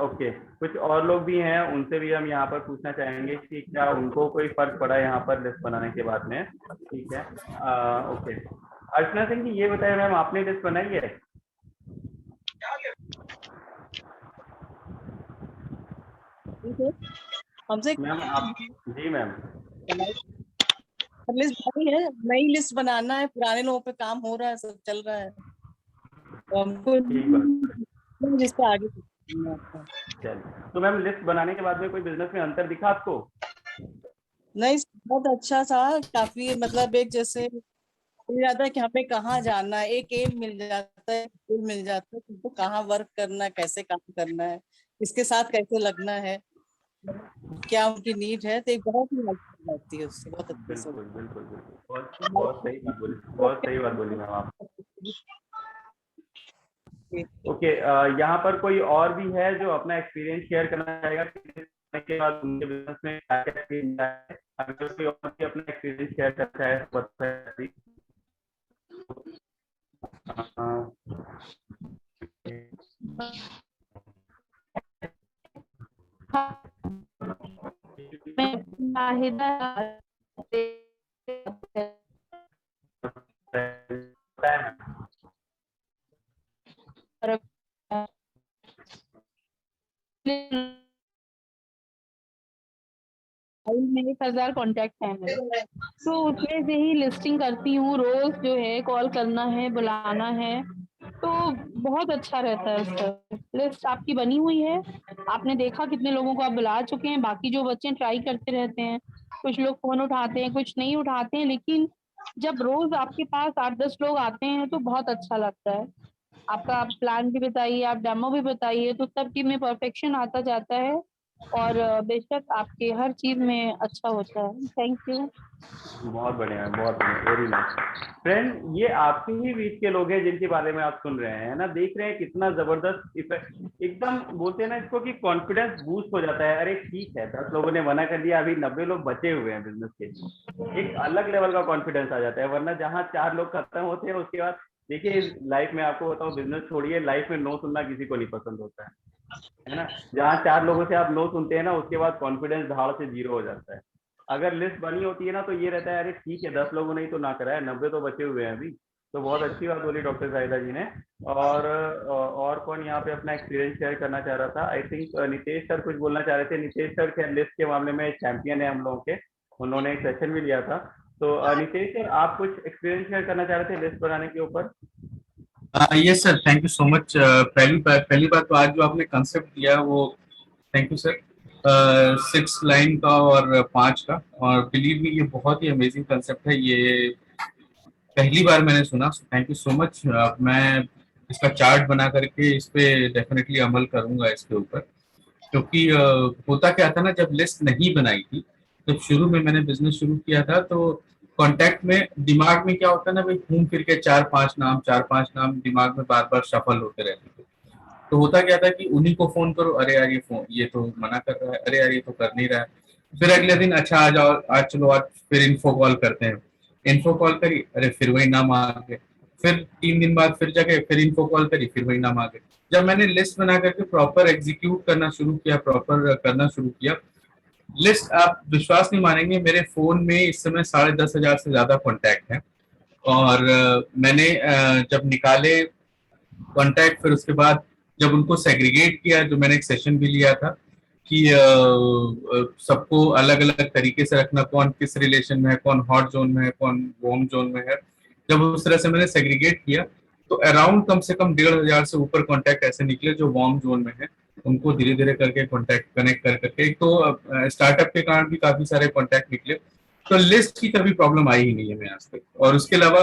ओके, कुछ और लोग भी हैं, उनसे भी हम यहाँ पर पूछना चाहेंगे कि क्या उनको कोई फर्क पड़ा यहाँ पर लिस्ट बनाने के बाद में। ठीक है, ओके। अर्चना सिंह जी, ये बताइए मैम, आपने लिस्ट बनाई है? हमसे मैम आप? जी मैम। लिस्ट बनी है, नई लिस्ट बनाना है, पुराने लोगों पे काम हो रहा है, सब चल रहा है, तो हमको जिस पे आगे। चलिए, तो मैम लिस्ट बनाने के बाद में कोई बिजनेस में अंतर दिखा आपको? नहीं, बहुत अच्छा था, काफी मतलब एक जैसे मिल जाता है कि हमें कहाँ जाना है, एक एम मिल जाता है, गोल मिल जाता है कि हमको कहाँ वर्क करना है, कैसे काम करना है, किसके साथ कैसे लगना है, क्या उनकी नीड है, तो एक बहुत ही हेल्प लगती है उससे, बहुत अच्छे से। बिल्कुल बिल्कुल बिल्कुल, बहुत सही बात बोली, बहुत सही बात बोली मैम आप। ओके, यहाँ पर कोई और भी है जो अपना एक्सपीरियंस शेयर करना चाहेगा के बाद उनके बिजनेस में क्या क्या चेंज आया है? अगर कोई और भी अपना एक्सपीरियंस शेयर करना चाहे तो बताइए। में 1000 कॉन्टेक्ट है मेरे, तो उसमें से ही लिस्टिंग करती हूँ। रोज जो है कॉल करना है, बुलाना है, तो बहुत अच्छा रहता है उसका। लिस्ट आपकी बनी हुई है, आपने देखा कितने लोगों को आप बुला चुके हैं। बाकी जो बच्चे ट्राई करते रहते हैं, कुछ लोग फोन उठाते हैं, कुछ नहीं उठाते हैं, लेकिन जब रोज आपके पास 8-10 लोग आते हैं तो बहुत अच्छा लगता है। आपका आप प्लान भी बताइए, आप डेमो भी बताइए, तो सब टीम में परफेक्शन आता जाता है और बेशक आपके हर चीज में अच्छा होता है। Thank you. बहुत बढ़िया, बहुत बढ़िया, वेरी नाइस। फ्रेंड, ये आपके ही बीच के लोग हैं जिनके बारे में आप सुन रहे हैं ना, देख रहे हैं कितना जबरदस्त इफेक्ट, एकदम बोलते हैं ना इसको कि कॉन्फिडेंस बूस्ट हो जाता है। अरे ठीक है, 10 लोगों ने मना कर दिया, अभी 90 लोग बचे हुए हैं बिजनेस के, एक अलग लेवल का कॉन्फिडेंस आ जाता है। वरना जहाँ 4 लोग खत्म होते हैं उसके बाद देखिए, लाइफ में आपको बताओ, बिजनेस छोड़िए, लाइफ में नो सुनना किसी को नहीं पसंद होता है ना। जहाँ 4 लोगों से आप नो सुनते हैं ना, उसके बाद कॉन्फिडेंस धाड़ से 0 हो जाता है। अगर लिस्ट बनी होती है ना, तो ये रहता है अरे ठीक है, 10 लोगों ने ही तो ना करा है, 90 तो बचे हुए हैं अभी। तो बहुत अच्छी बात बोली डॉक्टर जाहिदा जी ने। और कौन यहाँ पे अपना एक्सपीरियंस शेयर करना चाह रहा था? आई थिंक नितेश सर कुछ बोलना चाह रहे थे। नितेश सर के लिस्ट के मामले में चैंपियन है हम लोगों के, उन्होंने एक सेशन भी लिया था। तो नितेश सर, आप कुछ एक्सपीरियंस शेयर करना चाह रहे थे लिस्ट बनाने के ऊपर? Yes sir, thank you so much. पहली बात तो आज जो आपने कंसेप्ट दिया वो थैंक यू सर, 6 लाइन का और 5 का, और बिलीव मी ये बहुत ही अमेजिंग कंसेप्ट है, ये पहली बार मैंने सुना। Thank you so much. मैं इसका चार्ट बना करके इस पे डेफिनेटली अमल करूंगा इसके ऊपर, क्योंकि होता क्या था ना, जब लिस्ट नहीं बनाई थी, जब शुरू में मैंने बिजनेस शुरू किया था, तो कांटेक्ट में दिमाग में क्या होता है ना भाई, घूम फिर के 4-5 नाम दिमाग में बार बार शफल होते रहते थे। तो होता क्या था कि उन्हीं को फोन करो, अरे यार ये तो मना कर रहा है, अरे यार ये तो कर नहीं रहा है। फिर अगले दिन अच्छा आ जाओ, आज चलो आज फिर इन्फो कॉल करते हैं, इन्फो कॉल करी, अरे फिर वही नाम आ गए। फिर 3 दिन बाद फिर जगह, फिर इन्फो कॉल करी, फिर वही नाम आ गए। जब मैंने लिस्ट बना करके प्रॉपर एग्जीक्यूट करना शुरू किया, प्रॉपर करना शुरू किया लिस्ट, आप विश्वास नहीं मानेंगे, मेरे फोन में इस समय 10,500 से ज्यादा कॉन्टैक्ट है। और मैंने जब निकाले कॉन्टैक्ट, फिर उसके बाद जब उनको सेग्रीगेट किया, जो मैंने एक सेशन भी लिया था कि सबको अलग अलग तरीके से रखना, कौन किस रिलेशन में है, कौन हॉट जोन में है, कौन वार्म जोन में है, जब उस तरह से मैंने सेग्रीगेट किया, तो अराउंड कम से कम 1,500 से ऊपर कॉन्टैक्ट ऐसे निकले जो वार्म जोन में है। उनको धीरे धीरे करके कॉन्टैक्ट कनेक्ट कर करके, एक तो स्टार्टअप के कारण भी काफी सारे कॉन्टैक्ट निकले। तो लिस्ट की कभी प्रॉब्लम आई ही नहीं है मैं आज तक। और उसके अलावा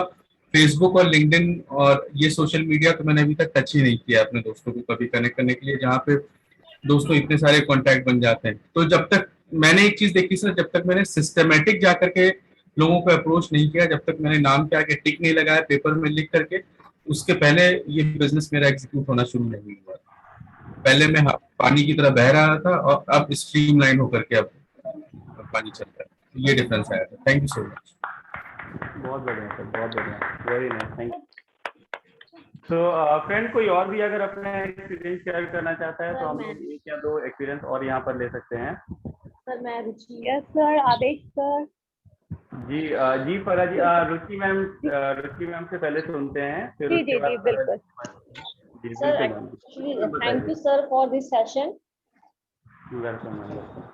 फेसबुक और लिंक्डइन और ये सोशल मीडिया तो मैंने अभी तक टच ही नहीं किया अपने दोस्तों को कभी कनेक्ट करने के लिए, जहाँ पे दोस्तों इतने सारे कॉन्टैक्ट बन जाते हैं। तो जब तक मैंने एक चीज देखी सर, जब तक मैंने सिस्टमेटिक जाकर के लोगों को अप्रोच नहीं किया, जब तक मैंने नाम के आगे टिक नहीं लगाया पेपर में लिख करके, उसके पहले ये बिजनेस मेरा एग्जीक्यूट होना शुरू नहीं हुआ। पहले मैं पानी की तरह बह रहा था और अब स्ट्रीमलाइन होकर के अब पानी चल रहा है। ये डिफरेंस आया था। Thank you so much. बहुत बढ़िया सर, बहुत बढ़िया, वेरी नाइस, थैंक यू। तो फ्रेंड कोई और भी अगर अपने एक्सपीरियंस शेयर करना चाहता है तो हम लोग एक या दो एक्सपीरियंस और यहाँ पर ले सकते हैं। सर मैं रुचि। यस सर, आदेश सर। जी जी फरा जी, रुचि मैम से पहले सुनते हैं, फिर जी उसके जी बाद जी बिल्कुल जी sir. Actually thank you sir for this session. Welcome.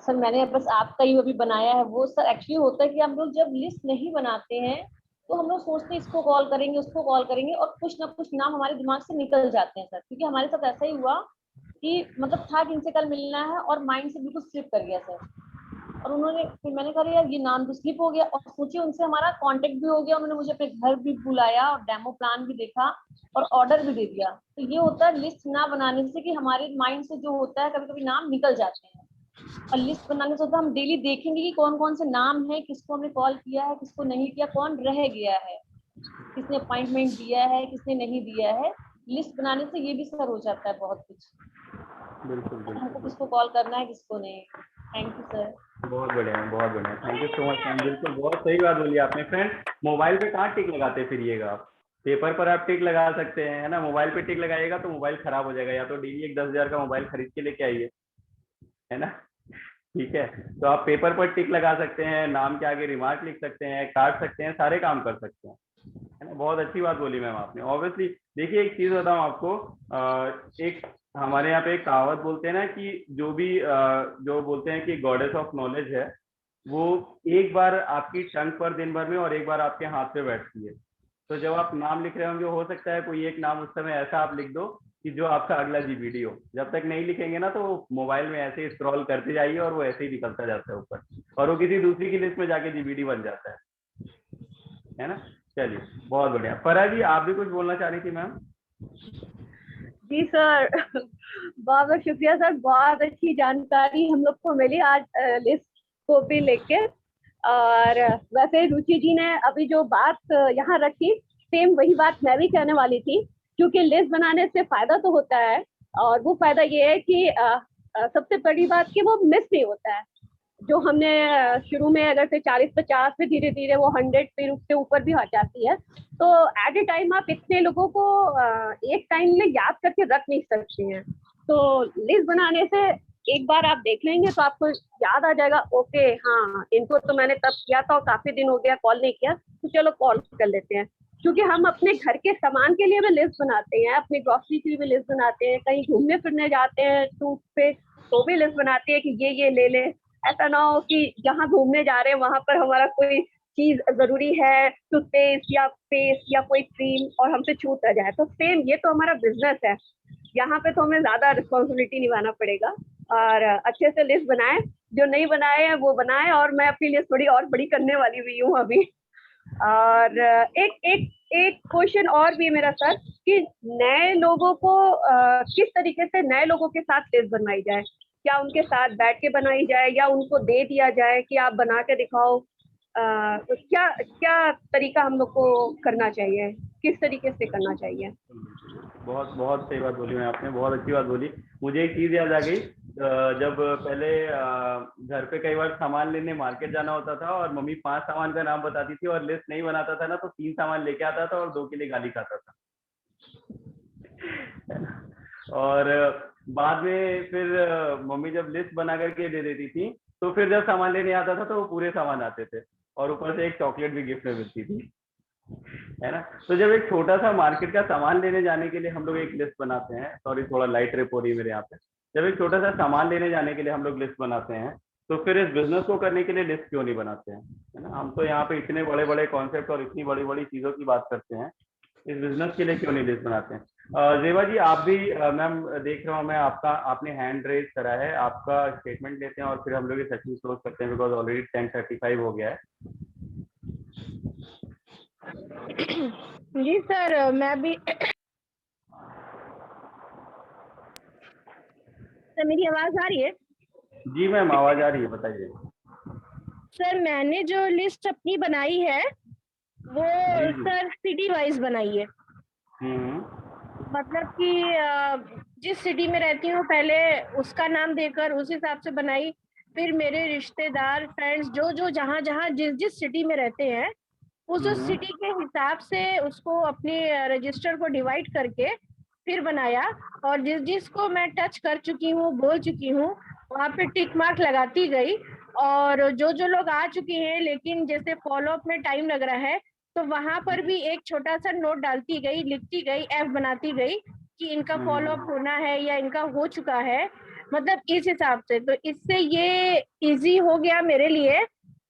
Sir मैंने बस आपका ही अभी बनाया है वो। सर एक्चुअली होता है कि हम लोग जब लिस्ट नहीं बनाते हैं तो हम लोग सोचते हैं इसको कॉल करेंगे उसको कॉल करेंगे और कुछ ना कुछ नाम हमारे दिमाग से निकल जाते हैं सर। क्योंकि हमारे साथ ऐसा ही हुआ कि मतलब था कि इनसे कल मिलना है और माइंड से बिल्कुल स्लिप कर गया सर। और उन्होंने फिर मैंने कहा यार ये नाम तो स्लिप हो गया और सोचिए उनसे हमारा कांटेक्ट भी हो गया। उन्होंने मुझे अपने घर भी बुलाया और डेमो प्लान भी देखा और ऑर्डर भी दे दिया। तो ये होता है लिस्ट ना बनाने से कि हमारे माइंड से जो होता है कभी कभी नाम निकल जाते हैं। और लिस्ट बनाने से होता है हम डेली देखेंगे कि कौन कौन से नाम है, किसको हमने कॉल किया है, किसको नहीं किया, कौन रह गया है, किसने अपॉइंटमेंट दिया है, किसने नहीं दिया है। लिस्ट बनाने से ये भी सर हो जाता है बहुत कुछ। बिल्कुल हमको किसको कॉल करना है किसको नहीं। Thank you sir. बहुत बढ़िया, बहुत बढ़िया, thank you so much ma'am. बिल्कुल बहुत सही बात बोली आपने। फ्रेंड मोबाइल पे कहाँ टिक लगाते फिरिएगा आप, पेपर पर आप टिक लगा सकते हैं, है ना। मोबाइल पे टिक लगाइएगा तो मोबाइल खराब हो जाएगा। या तो डेली एक 10,000 का मोबाइल खरीद के लेके आइए, है ना, ठीक है। तो आप पेपर पर टिक लगा सकते हैं, नाम के आगे रिमार्क लिख सकते हैं, काट सकते हैं, सारे काम कर सकते हैं, है ना। बहुत अच्छी बात बोली मैम आपने। ऑब्वियसली देखिए एक चीज बताऊं आपको, एक हमारे यहाँ पे एक कहावत बोलते हैं ना कि जो भी जो बोलते हैं कि गॉडेस ऑफ नॉलेज है, वो एक बार आपकी टंग पर दिन भर में और एक बार आपके हाथ पे बैठती है। तो जब आप नाम लिख रहे होंगे हो सकता है कोई एक नाम उस समय ऐसा आप लिख दो कि जो आपका अगला जीबीडी हो। जब तक नहीं लिखेंगे ना तो मोबाइल में ऐसे ही स्क्रॉल करते जाइए और वो ऐसे ही निकलता जाता है ऊपर और वो किसी दूसरी की लिस्ट में जाके जीबीडी बन जाता है ना। चलिए बहुत बढ़िया। फरा जी आप भी कुछ बोलना चाह रही थी मैम? जी सर बहुत बहुत शुक्रिया सर, बहुत अच्छी जानकारी हम लोग को मिली आज लिस्ट को भी लेके। और वैसे रुचि जी ने अभी जो बात यहाँ रखी सेम वही बात मैं भी कहने वाली थी। क्योंकि लिस्ट बनाने से फायदा तो होता है और वो फायदा ये है कि सबसे बड़ी बात कि वो मिस नहीं होता है। जो हमने शुरू में अगर से 40-50 पे धीरे धीरे वो 100 पे उसके ऊपर भी आ जाती है। तो एट ए टाइम आप इतने लोगों को एक टाइम में याद करके रख नहीं सकते हैं। तो लिस्ट बनाने से एक बार आप देख लेंगे तो आपको याद आ जाएगा, ओके हाँ इनको तो मैंने तब किया था और काफी दिन हो गया कॉल नहीं किया, तो चलो कॉल कर लेते हैं। क्योंकि हम अपने घर के सामान के लिए भी लिस्ट बनाते हैं, अपनी ग्रोसरी के लिए भी लिस्ट बनाते हैं, कहीं घूमने फिरने जाते हैं टूर पे तो भी लिस्ट बनाते हैं कि ये ले ले। ऐसा ना हो कि जहाँ घूमने जा रहे हैं वहां पर हमारा कोई चीज जरूरी है, टूथपेस्ट या पेस्ट या कोई क्रीम और हमसे छूट आ जाए। तो सेम ये तो हमारा बिजनेस है, यहाँ पे तो हमें ज्यादा रिस्पॉन्सिबिलिटी निभाना पड़ेगा। और अच्छे से लिस्ट बनाए, जो नहीं बनाए हैं वो बनाए। और मैं अपनी लिस्ट थोड़ी और बड़ी करने वाली भी हूँ अभी। और एक क्वेश्चन और भी मेरा सर कि नए लोगों को किस तरीके से नए लोगों के साथ लिस्ट बनवाई जाए? क्या उनके साथ बैठ के बनाई जाए या उनको दे दिया जाए कि आप बना के दिखाओ? तो क्या तरीका हम लोग को करना चाहिए, किस तरीके से करना चाहिए? बहुत बहुत सही बात बोली मैं आपने, बहुत अच्छी बात बोली। मुझे एक चीज याद आ गई, जब पहले घर पे कई बार सामान लेने मार्केट जाना होता था और मम्मी 5 सामान का नाम बताती थी और लिस्ट नहीं बनाता था ना तो 3 सामान लेके आता था और 2 के लिए गाली खाता था। और बाद में फिर मम्मी जब लिस्ट बना करके दे देती थी तो फिर जब सामान लेने आता था तो वो पूरे सामान आते थे और ऊपर से एक चॉकलेट भी गिफ्ट में मिलती थी, है ना। तो जब एक छोटा सा मार्केट का सामान लेने जाने के लिए हम लोग एक लिस्ट बनाते हैं, सॉरी थोड़ा लाइट ट्रिप हो रही है मेरे यहाँ पे, जब एक छोटा सा सामान लेने जाने के लिए हम लोग लिस्ट बनाते हैं तो फिर इस बिजनेस को करने के लिए लिस्ट क्यों नहीं बनाते हैं, है ना। हम तो यहाँ पे इतने बड़े बड़े कॉन्सेप्ट और इतनी बड़ी बड़ी चीजों की बात करते हैं, इस बिजनेस के लिए क्यों नहीं लिस्ट बनाते हैं? जेवा जी आप भी, मैम देख रहा हूँ मैं आपका, आपने हैंड रेज करा है, आपका स्टेटमेंट लेते हैं और फिर हम लोग ये सेशन क्लोज करते हैं बिकॉज ऑलरेडी 10:35 हो गया है। जी सर, मैं भी सर मेरी आवाज आ रही है? जी मैम आवाज आ रही है, बताइए। सर मैंने जो लिस्ट अपनी बनाई है वो जी जी। सर सिटी वाइज बनाई है। हम्म। मतलब कि जिस सिटी में रहती हूँ पहले उसका नाम देकर उस हिसाब से बनाई, फिर मेरे रिश्तेदार फ्रेंड्स जो जो जहाँ जहाँ जिस जिस सिटी में रहते हैं उस सिटी के हिसाब से उसको अपने रजिस्टर को डिवाइड करके फिर बनाया, और जिस जिसको मैं टच कर चुकी हूँ बोल चुकी हूँ वहाँ पे टिक मार्क लगाती गई। और जो जो लोग आ चुके हैं लेकिन जैसे फॉलो अप में टाइम लग रहा है तो वहां पर भी एक छोटा सा नोट डालती गई, लिखती गई, एफ बनाती गई कि इनका फॉलो अप होना है या इनका हो चुका है, मतलब इस हिसाब से। तो इससे ये इजी हो गया मेरे लिए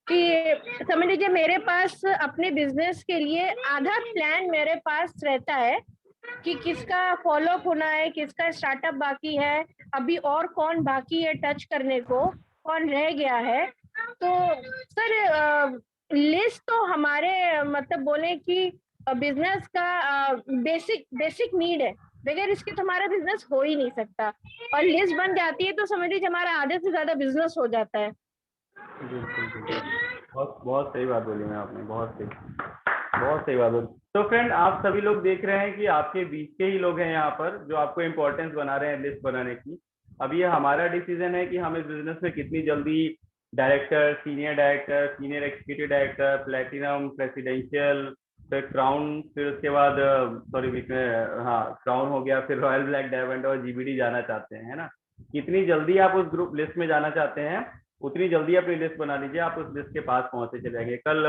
कि समझ लीजिए मेरे पास अपने बिजनेस के लिए आधा प्लान मेरे पास रहता है कि किसका फॉलो अप होना है, किसका स्टार्टअप बाकी है, अभी और कौन बाकी है टच करने को, कौन रह गया है। तो सर लिस्ट तो हमारे मतलब बोले कि बिजनेस का बेसिक नीड है, बगैर इसके तो हमारा बिजनेस हो ही नहीं सकता। और लिस्ट बन जाती है तो समझ लीजिए हमारा आधे से ज्यादा बिजनेस हो जाता है। बिल्कुल, बहुत बहुत सही बात बोली मैम आपने, बहुत सही बात बोली। तो फ्रेंड आप सभी लोग देख रहे हैं कि आपके बीच के ही लोग हैं यहाँ पर जो आपको इम्पोर्टेंस बना रहे हैं लिस्ट बनाने की। अब ये हमारा डिसीजन है कि हम इस बिजनेस में कितनी जल्दी director, senior executive director, platinum, presidential, फिर क्राउन, फिर उसके बाद सॉरी बीच में हाँ क्राउन हो गया, फिर रॉयल ब्लैक डायमंड और जीबीडी जाना चाहते हैं, है ना। कितनी जल्दी आप उस ग्रुप लिस्ट में जाना चाहते हैं उतनी जल्दी अपनी लिस्ट बना लीजिए, आप उस लिस्ट के पास पहुंचते चले जाएंगे। कल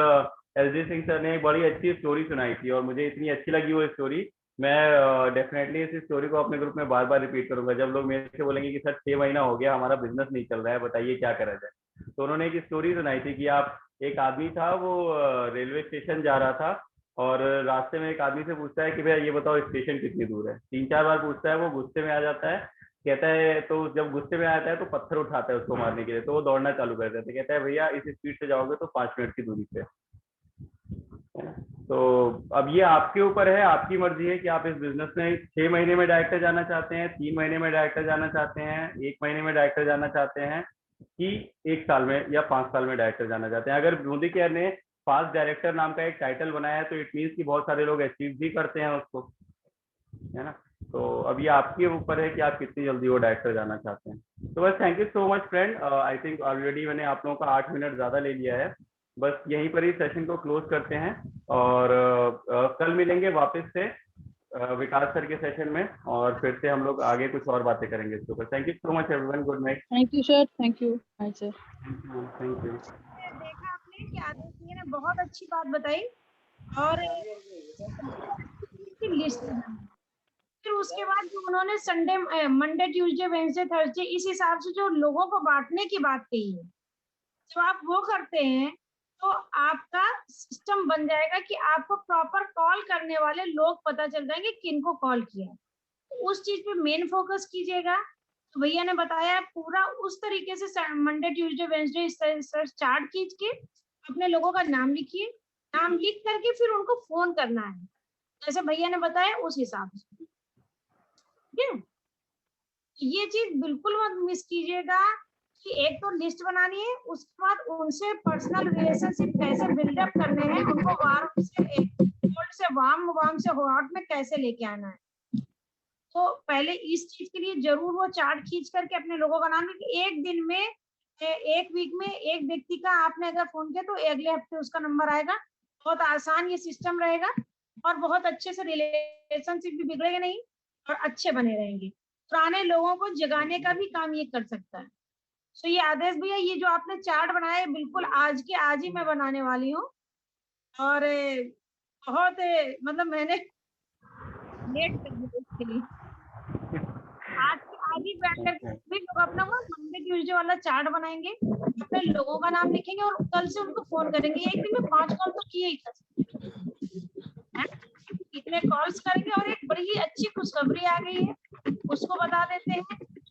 एसडी सिंह सर ने एक बड़ी अच्छी स्टोरी सुनाई थी और मुझे इतनी अच्छी लगी वो स्टोरी, मैं डेफिनेटली इस स्टोरी को अपने ग्रुप में बार बार रिपीट करूंगा। जब लोग मेरे से बोलेंगे कि सर 6 महीना हो गया हमारा बिजनेस नहीं चल रहा है, बताइए क्या करा जाए। तो उन्होंने एक स्टोरी सुनाई थी कि आप एक आदमी था वो रेलवे स्टेशन जा रहा था और रास्ते में एक आदमी से पूछता है कि भैया ये बताओ स्टेशन कितनी दूर है। 3-4 बार पूछता है, वो गुस्से में आ जाता है, कहता है तो जब गुस्से में आता है तो पत्थर उठाता है उसको मारने के लिए, तो वो दौड़ना चालू कर देता है, कहता है भैया इस स्पीड से जाओगे तो 5 मिनट की दूरी पे। तो अब ये आपके ऊपर है, आपकी मर्जी है कि आप इस बिजनेस में 6 महीने में डायरेक्टर जाना चाहते हैं, 3 महीने में डायरेक्टर जाना चाहते हैं, 1 महीने में डायरेक्टर जाना चाहते हैं, कि 1 साल में या 5 साल में डायरेक्टर जाना चाहते हैं। अगर मोदी केयर ने फास्ट डायरेक्टर नाम का एक टाइटल बनाया है तो इट मीन्स कि बहुत सारे लोग अचीव भी करते हैं उसको, है ना। तो अब ये आपके ऊपर है कि आप कितनी जल्दी वो डायरेक्टर जाना चाहते हैं। तो बस thank you so much friend, I think already मैंने आप लोगों का 8 मिनट ज़्यादा ले लिया है। बस यहीं पर ही सेशन को क्लोज करते हैं और कल मिलेंगे वापस से विकास सर के सेशन में और फिर से हम लोग आगे कुछ और बातें करेंगे इसके ऊपर। Thank you so much everyone, good night. Thank you sir, thank you. Bye sir. Thank you. देखा आपने कि आदेश जी ने बहुत अच्छी बात बताई और लिस्ट, फिर उसके बाद जो उन्होंने Sunday, Monday, Tuesday, Wednesday, Thursday इस हिसाब से जो लोगों को बांटने की बात कही है, जब आप वो करते हैं तो आपका सिस्टम बन जाएगा कि आपको प्रॉपर कॉल करने वाले लोग पता चल जाएंगे किनको कॉल किया। तो उस चीज पे मेन फोकस कीजिएगा। तो भैया ने बताया पूरा उस तरीके से मंडे, ट्यूसडे, वेडनेसडे चार्ट कीजिए, अपने लोगों का नाम लिखिए, नाम लिख करके फिर उनको फोन करना है जैसे भैया ने बताया उस हिसाब से। ठीक है, ये चीज बिल्कुल मत मिस कीजिएगा कि एक तो लिस्ट बनानी है, उसके बाद उनसे पर्सनल रिलेशनशिप कैसे बिल्डअप करने हैं, उनको वार्म से कोल्ड से वार्म से हॉट में कैसे लेके आना है। तो पहले इस चीज के लिए जरूर वो चार्ट खींच करके अपने लोगों का नाम लिखिए। एक दिन में, एक वीक में एक व्यक्ति का आपने अगर फोन किया तो अगले हफ्ते उसका नंबर आएगा। बहुत आसान ये सिस्टम रहेगा और बहुत अच्छे से रिलेशनशिप भी बिगड़ेगा नहीं और अच्छे बने रहेंगे। पुराने लोगों को जगाने का भी काम ये कर सकता है। तो ये आदेश भैया, ये जो आपने चार्ट बनाया है बिल्कुल आज के आज ही मैं बनाने वाली हूँ और बहुत मतलब मैंने लेट कर दिया इसके लिए। आज के आज ही बैठ करके सभी लोग अपना मंडे ट्यूसडे वाला चार्ट बनाएंगे, अपने लोगों का नाम लिखेंगे और कल से उनको फोन करेंगे। एक दिन में 5 कॉल तो किए ही कर सकते, इतने कॉल्स करेंगे। और एक बड़ी अच्छी खुशखबरी आ गई है, उसको बता देते हैं।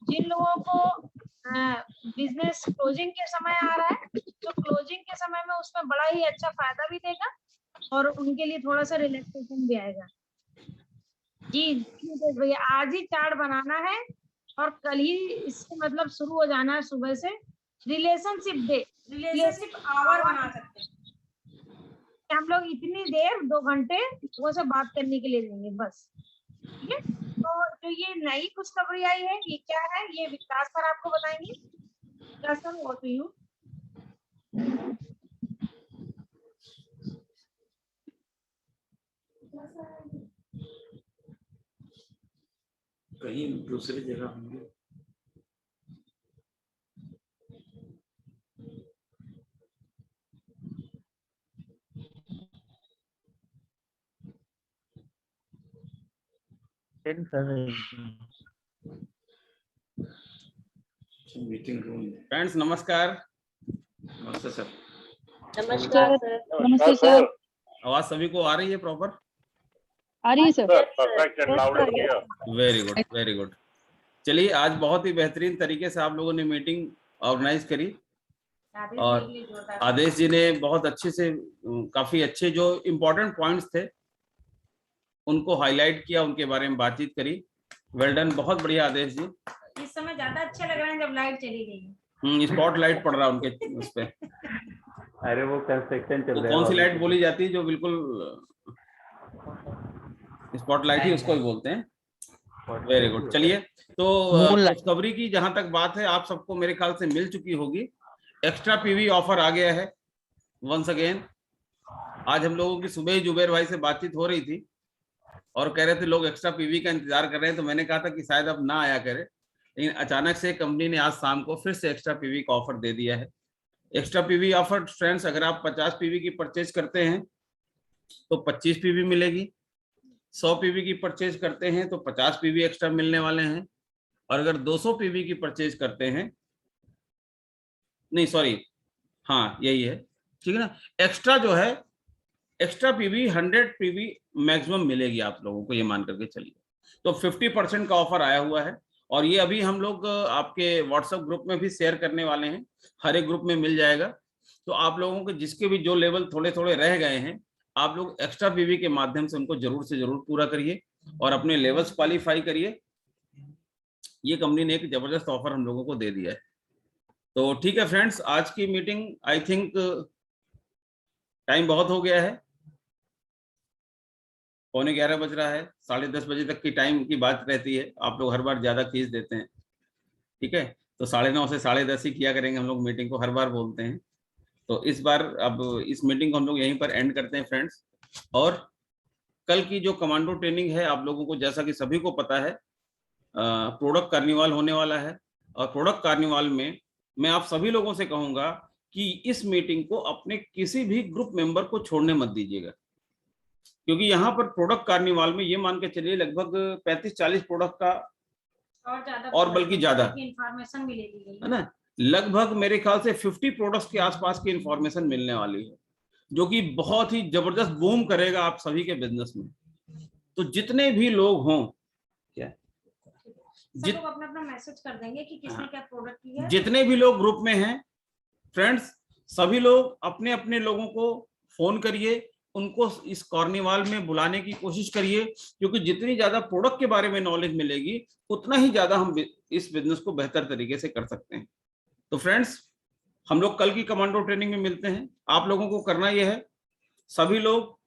जिन लोगों को बिजनेस क्लोजिंग के समय आ रहा है तो क्लोजिंग के समय में उसमें बड़ा ही अच्छा फायदा भी देगा और उनके लिए थोड़ा सा रिलैक्सेशन भी आएगा। जी भैया आज ही चार्ट बनाना है और कल ही इससे मतलब शुरू हो जाना है सुबह से। रिलेशनशिप डे, रिलेशनशिप आवर बना सकते हैं। हम लोग इतनी देर 2 घंटे वो से बात करने के लिए देंगे बस, ठीक है। तो जो ये नई खुशखबरी आई है ये क्या है, ये विकास सर आपको बताएंगे। विकास सर, व्हाट डू यू? कहीं दूसरी जगह होंगे। Meeting room. फ्रेंड्स नमस्कार। नमस्ते सर। नमस्कार सर। नमस्ते सर। आवाज सभी को आ रही है प्रॉपर? आ रही है sir. Perfect and loud and clear. Very good, very good. चलिए आज बहुत ही बेहतरीन तरीके से आप लोगों ने मीटिंग ऑर्गेनाइज करी और आदेश जी ने बहुत अच्छे से काफी अच्छे जो इम्पोर्टेंट पॉइंट्स थे उनको हाईलाइट किया, उनके बारे में बातचीत करी। वेल डन, बहुत बढ़िया आदेश जी। इस समय ज्यादा अच्छा लग रहा है जब लाइट चली गई। स्पॉट लाइट पड़ रहा है उनके उस पे। अरे वो कंस्ट्रक्शन चल रहा है। कौन सी लाइट बोली जाती है जो बिल्कुल स्पॉट लाइट ही उसको ही बोलते हैं। Very good. चलिए तो खुशखबरी की जहां तक बात है आप सबको मेरे ख्याल से मिल चुकी होगी। एक्स्ट्रा पीवी ऑफर आ गया है वंस अगेन। आज हम लोगों की सुबह ही जुबैर भाई से बातचीत हो रही थी और कह रहे थे लोग एक्स्ट्रा पीवी का इंतजार कर रहे हैं, तो मैंने कहा था कि शायद अब ना आया करे, लेकिन अचानक से कंपनी ने आज शाम को फिर से एक्स्ट्रा पीवी का ऑफर दे दिया है। एक्स्ट्रा पीवी ऑफर फ्रेंड्स, अगर आप 50 पीवी की परचेज करते हैं तो 25 पीवी मिलेगी। 100 पीवी की परचेज करते हैं तो 50 पीवी एक्स्ट्रा मिलने वाले हैं। और अगर 200 पीवी की परचेज करते हैं, नहीं सॉरी, हाँ यही है, ठीक है ना। एक्स्ट्रा जो है एक्स्ट्रा पीवी 100 पीवी मैक्सिमम मिलेगी आप लोगों को, ये मान करके चलिए। तो 50% का ऑफर आया हुआ है और ये अभी हम लोग आपके व्हाट्सएप ग्रुप में भी शेयर करने वाले हैं। हर एक ग्रुप में मिल जाएगा। तो आप लोगों के जिसके भी जो लेवल थोड़े थोड़े रह गए हैं, आप लोग एक्स्ट्रा पीवी के माध्यम से उनको जरूर से जरूर पूरा करिए और अपने लेवल्स क्वालिफाई करिए। ये कंपनी ने एक जबरदस्त ऑफर हम लोगों को दे दिया है। तो ठीक है फ्रेंड्स, आज की मीटिंग आई थिंक टाइम बहुत हो गया है, 11:15 बज रहा है। 10:30 बजे तक की टाइम की बात रहती है, आप लोग हर बार ज्यादा खींच देते हैं, ठीक है। तो 9:30 से 10:30 ही किया करेंगे हम लोग मीटिंग को, हर बार बोलते हैं। तो इस बार अब इस मीटिंग को हम लोग यहीं पर एंड करते हैं फ्रेंड्स। और कल की जो कमांडो ट्रेनिंग है आप लोगों को, जैसा कि सभी को पता है, प्रोडक्ट कार्निवाल होने वाला है। और प्रोडक्ट कार्निवाल में मैं आप सभी लोगों से कहूंगा कि इस मीटिंग को अपने किसी भी ग्रुप मेंबर को छोड़ने मत दीजिएगा, क्योंकि यहाँ पर प्रोडक्ट कार्निवाल में ये मान के चलिए लगभग 35-40 प्रोडक्ट का और बल्कि ज्यादा इंफॉर्मेशन मिलेगी, है ना। लगभग मेरे ख्याल से 50 प्रोडक्ट्स के आसपास की इंफॉर्मेशन मिलने वाली है, जो कि बहुत ही जबरदस्त बूम करेगा आप सभी के बिजनेस में। तो जितने भी लोग हों, क्या सब लोग अपना मैसेज कर देंगे कि किसने क्या प्रोडक्ट किया है। जितने भी लोग ग्रुप में हैं फ्रेंड्स, सभी लोग अपने अपने लोगों को फोन करिए, उनको इस कार्निवाल में बुलाने की कोशिश करिए, क्योंकि जितनी ज्यादा प्रोडक्ट के बारे में नॉलेज मिलेगी उतना ही ज्यादा हम इस बिजनेस को बेहतर तरीके से कर सकते हैं। तो फ्रेंड्स, हम लोग कल की कमांडो ट्रेनिंग में मिलते हैं। आप लोगों को करना यह है, सभी लोग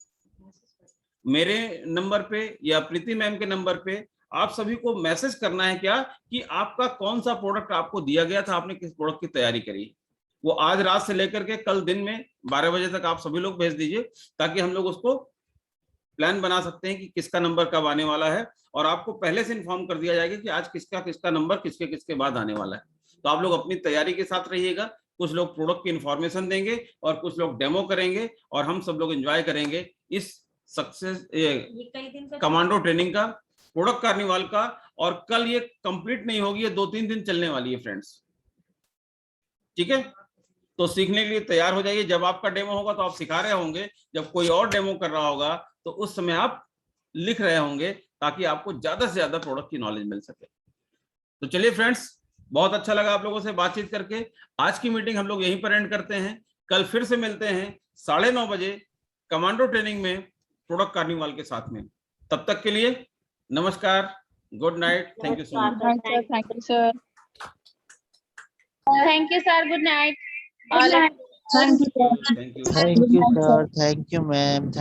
मेरे नंबर पे या प्रीति मैम के नंबर पे आप सभी को मैसेज करना है क्या कि आपका कौन सा प्रोडक्ट आपको दिया गया था, आपने किस प्रोडक्ट की तैयारी करी। वो आज रात से लेकर के कल दिन में 12 बजे तक आप सभी लोग भेज दीजिए, ताकि हम लोग उसको प्लान बना सकते हैं कि किसका नंबर कब आने वाला है। और आपको पहले से इन्फॉर्म कर दिया जाएगा कि आज किसका किसका नंबर किसके किसके बाद आने वाला है। तो आप लोग अपनी तैयारी के साथ रहिएगा। कुछ लोग प्रोडक्ट की इन्फॉर्मेशन देंगे और कुछ लोग डेमो करेंगे और हम सब लोग एंजॉय करेंगे इस सक्सेस कमांडो ट्रेनिंग का, प्रोडक्ट कार्निवाल का। और कल ये कंप्लीट नहीं होगी, ये 2-3 दिन चलने वाली है फ्रेंड्स, ठीक है। तो सीखने के लिए तैयार हो जाइए। जब आपका डेमो होगा तो आप सिखा रहे होंगे, जब कोई और डेमो कर रहा होगा तो उस समय आप लिख रहे होंगे, ताकि आपको ज्यादा से ज्यादा प्रोडक्ट की नॉलेज मिल सके। तो चलिए फ्रेंड्स, बहुत अच्छा लगा आप लोगों से बातचीत करके। आज की मीटिंग हम लोग यहीं पर एंड करते हैं। कल फिर से मिलते हैं 9:30 बजे कमांडो ट्रेनिंग में प्रोडक्ट कार्निवाल के साथ में। तब तक के लिए नमस्कार, good night, thank you so much. Thank you sir. Thank you sir, good night. Thank you. Thank you. Thank you sir, thank you ma'am.